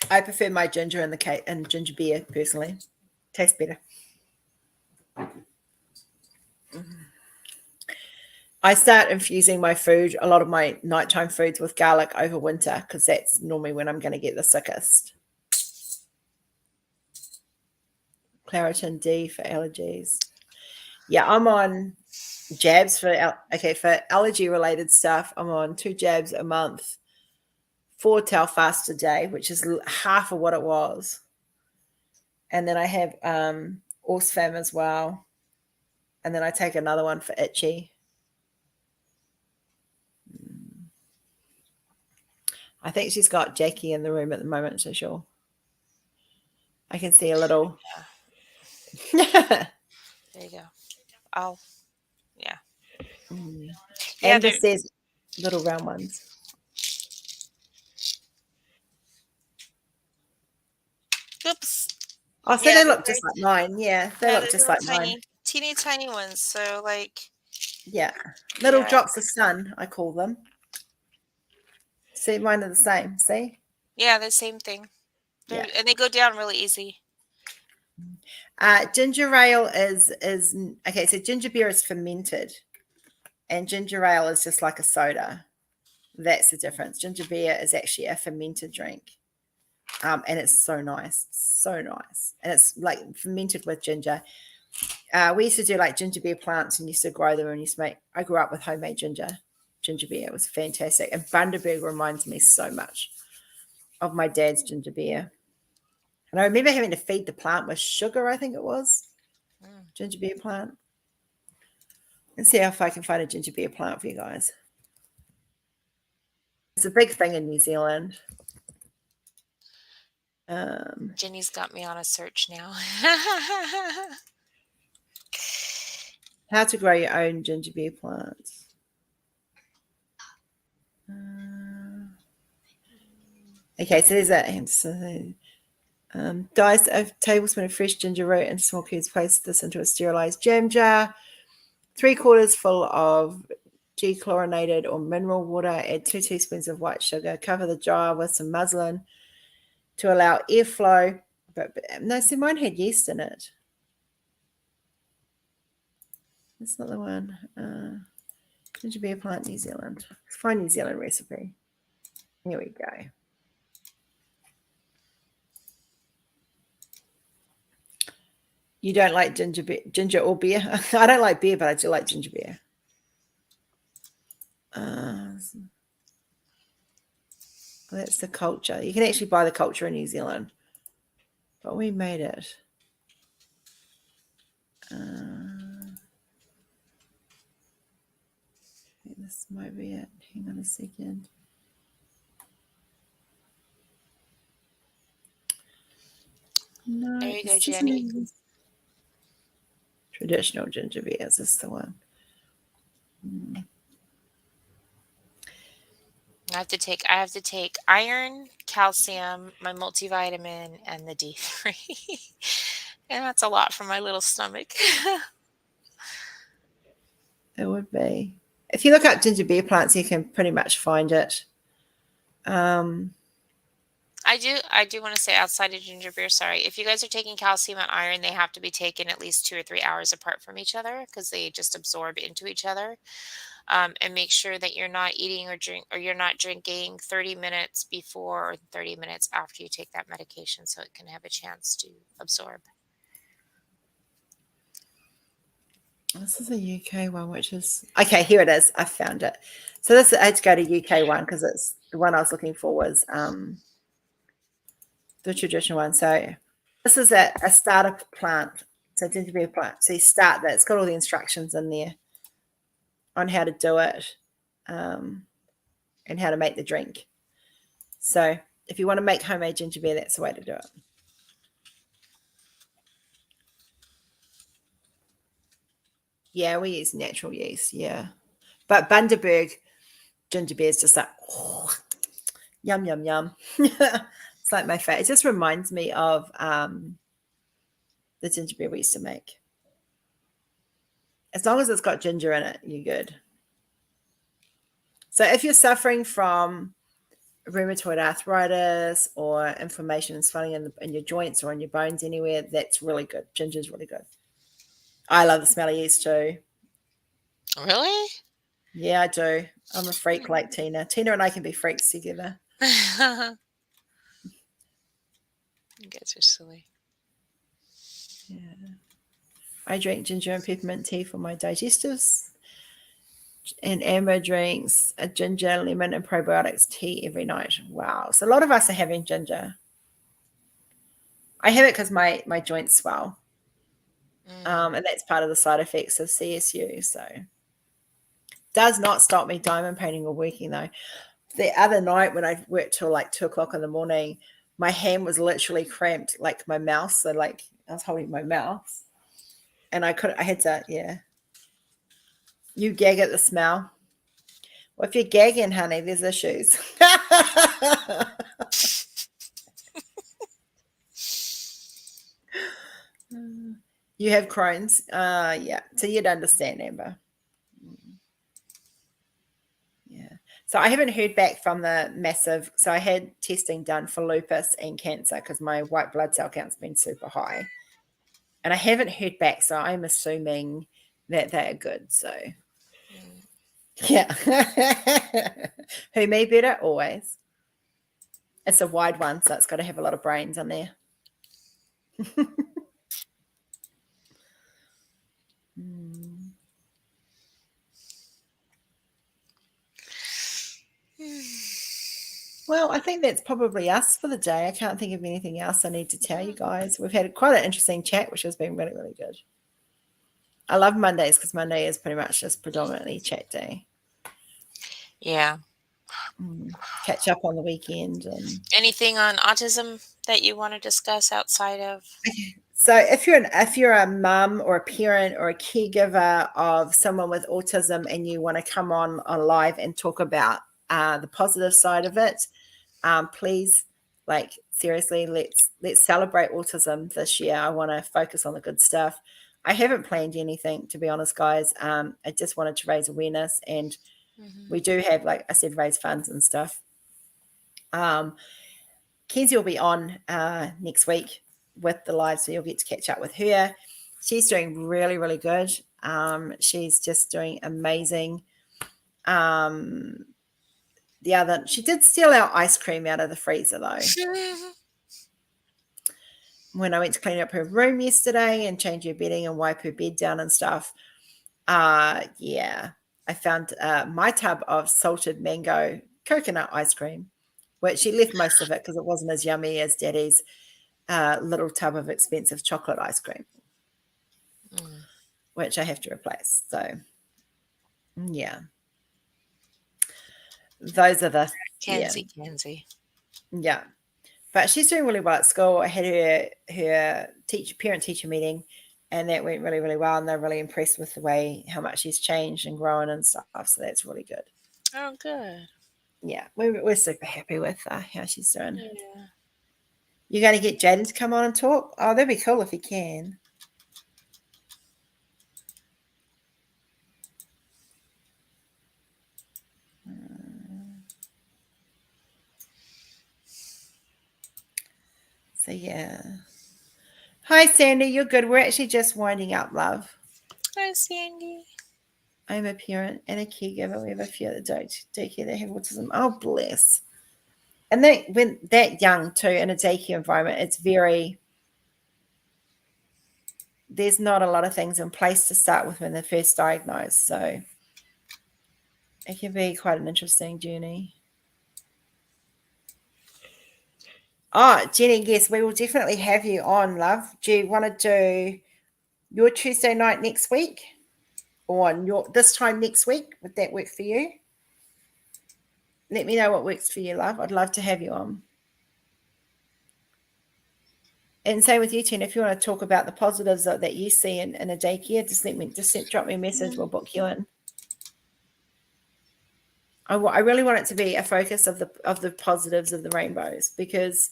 I prefer my ginger in the cake and ginger beer personally. Tastes better. I start infusing my food, a lot of my nighttime foods, with garlic over winter because that's normally when I'm going to get the sickest. Claritin D for allergies. Yeah, I'm on jabs for allergy related stuff. I'm on 2 jabs a month, 4 Telfast a day, which is half of what it was. And then I have Orsfam as well. And then I take another one for itchy. I think she's got Jackie in the room at the moment, so sure. I can see a little. Yeah. There you go. Yeah. Yeah, and this says little round ones. Oops. Oh, so they look just like mine. Yeah, they look just like mine. Teeny tiny ones. So like. Yeah, little drops of sun, I call them. See, mine are the same. See? Yeah, the same thing. Yeah. And they go down really easy. Ginger ale is okay. So ginger beer is fermented, and ginger ale is just like a soda. That's the difference. Ginger beer is actually a fermented drink, and it's so nice, and it's like fermented with ginger. We used to do like ginger beer plants and used to grow them, and used to make. I grew up with homemade ginger beer. It was fantastic, and Bundaberg reminds me so much of my dad's ginger beer. And I remember having to feed the plant with sugar, I think it was. Ginger beer plant. Let's see if I can find a ginger beer plant for you guys. It's a big thing in New Zealand. Jenny's got me on a search now. How to grow your own ginger beer plants. Okay, so there's that. Dice a tablespoon of fresh ginger root into small cubes. Place this into a sterilized jam jar. 3/4 full of dechlorinated or mineral water. Add 2 teaspoons of white sugar. Cover the jar with some muslin to allow airflow. But no, see, mine had yeast in it. That's not the one. Ginger beer plant, New Zealand. Find New Zealand recipe. Here we go. You don't like ginger or beer? I don't like beer, but I do like ginger beer. That's the culture. You can actually buy the culture in New Zealand, but we made it. This might be it. Hang on a second. No, there you go, Jenny. Traditional ginger beer. Is this the one? I have to take iron, calcium, my multivitamin, and the D3. And that's a lot for my little stomach. It would be. If you look up ginger beer plants, you can pretty much find it. I do want to say, outside of ginger beer, sorry, if you guys are taking calcium and iron, they have to be taken at least 2 or 3 hours apart from each other because they just absorb into each other. And make sure that you're not eating or you're not drinking 30 minutes before or 30 minutes after you take that medication so it can have a chance to absorb. This is a UK one, which is okay. Here it is. I found it. So this I had to go to UK one because it's the one I was looking for was the traditional one. So this is a starter plant. So ginger beer plant. So you start that. It's got all the instructions in there on how to do it and how to make the drink. So if you want to make homemade ginger beer, that's the way to do it. Yeah, we use natural yeast, yeah. But Bundaberg ginger beer is just like, oh, yum, yum, yum. It's like my favorite. It just reminds me of the ginger beer we used to make. As long as it's got ginger in it, you're good. So if you're suffering from rheumatoid arthritis or inflammation and swelling in your joints or in your bones anywhere, that's really good. Ginger's really good. I love the smell of yeast too. Really? Yeah, I do. I'm a freak like Tina. Tina and I can be freaks together. You guys are silly. Yeah. I drink ginger and peppermint tea for my digestives. And Amber drinks a ginger, lemon, and probiotics tea every night. Wow. So a lot of us are having ginger. I have it because my joints swell. And that's part of the side effects of CSU. So does not stop me diamond painting or working though. The other night when I worked till like 2 o'clock in the morning, my hand was literally cramped like my mouth. So like I was holding my mouth and I had to, yeah. You gag at the smell. Well, if you're gagging, honey, there's issues. You have Crohn's. Yeah. So you'd understand, Amber. Yeah. So I haven't heard back from the massive. So I had testing done for lupus and cancer because my white blood cell count's been super high. And I haven't heard back. So I'm assuming that they're good. So yeah. Who me better? Always. It's a wide one, so it's got to have a lot of brains on there. Well, I think that's probably us for the day. I can't think of anything else I need to tell you guys. We've had quite an interesting chat, which has been really, really good. I love Mondays because Monday is pretty much just predominantly chat day. Yeah. Catch up on the weekend. And anything on autism that you want to discuss outside of? So if you're a mum or a parent or a caregiver of someone with autism and you want to come on live and talk about the positive side of it, please, like seriously, let's celebrate autism this year. I want to focus on the good stuff. I haven't planned anything, to be honest, guys. I just wanted to raise awareness, and we do have, like I said, raise funds and stuff. Kenzie will be on next week with the live, so you'll get to catch up with her. She's doing really, really good. She's just doing amazing. She did steal our ice cream out of the freezer though. When I went to clean up her room yesterday and change her bedding and wipe her bed down and stuff, yeah, I found my tub of salted mango coconut ice cream, which she left most of it because it wasn't as yummy as Daddy's little tub of expensive chocolate ice cream, which I have to replace. So, yeah. Those are the Kenzie. Yeah. But she's doing really well at school. I had her parent-teacher meeting, and that went really, really well. And they're really impressed with the way how much she's changed and grown and stuff. So that's really good. Oh, good. Yeah, we're super happy with how she's doing. Yeah. You're going to get Jaden to come on and talk? Oh, that'd be cool if he can. So, yeah. Hi, Sandy. You're good. We're actually just winding up, love. Hi, Sandy. I'm a parent and a caregiver. We have a few at the daycare that have autism. Oh, bless. And when that young, too, in a daycare environment, there's not a lot of things in place to start with when they're first diagnosed. So it can be quite an interesting journey. Oh, Jenny, yes, we will definitely have you on, love. Do you want to do your Tuesday night next week or this time next week? Would that work for you? Let me know what works for you, love. I'd love to have you on. And same with you, Tina. If you want to talk about the positives that you see in a daycare, just drop me a message. We'll book you in. I really want it to be a focus of the positives of the rainbows, because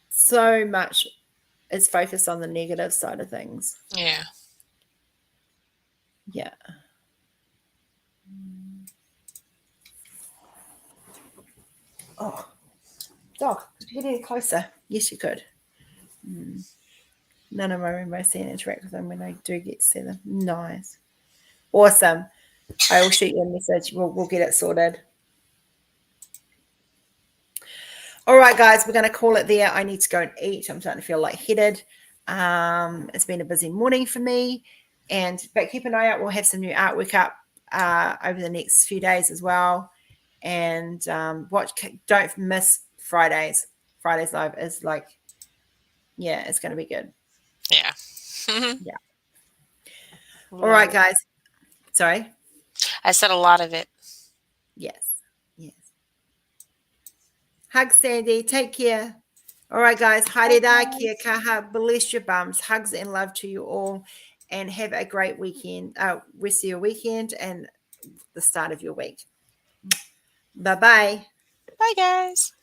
so much is focused on the negative side of things. Yeah. Yeah. Oh, dog, could you get any closer? Yes, you could. None of my rainbows see and interact with them when I do get to see them. Nice. Awesome. I will shoot you a message. We'll get it sorted. All right, guys, we're going to call it there. I need to go and eat. I'm starting to feel lightheaded. It's been a busy morning for me, but keep an eye out. We'll have some new artwork up over the next few days as well. And don't miss Fridays. Fridays live is like, yeah, it's going to be good. Yeah. Yeah. All right, guys. Sorry. I said a lot of it. Yes. Hugs, Sandy. Take care. All right, guys. Haere rā, kia kaha. Bless your bums. Hugs and love to you all. And have a great weekend. Rest of your weekend and the start of your week. Bye-bye. Bye, guys.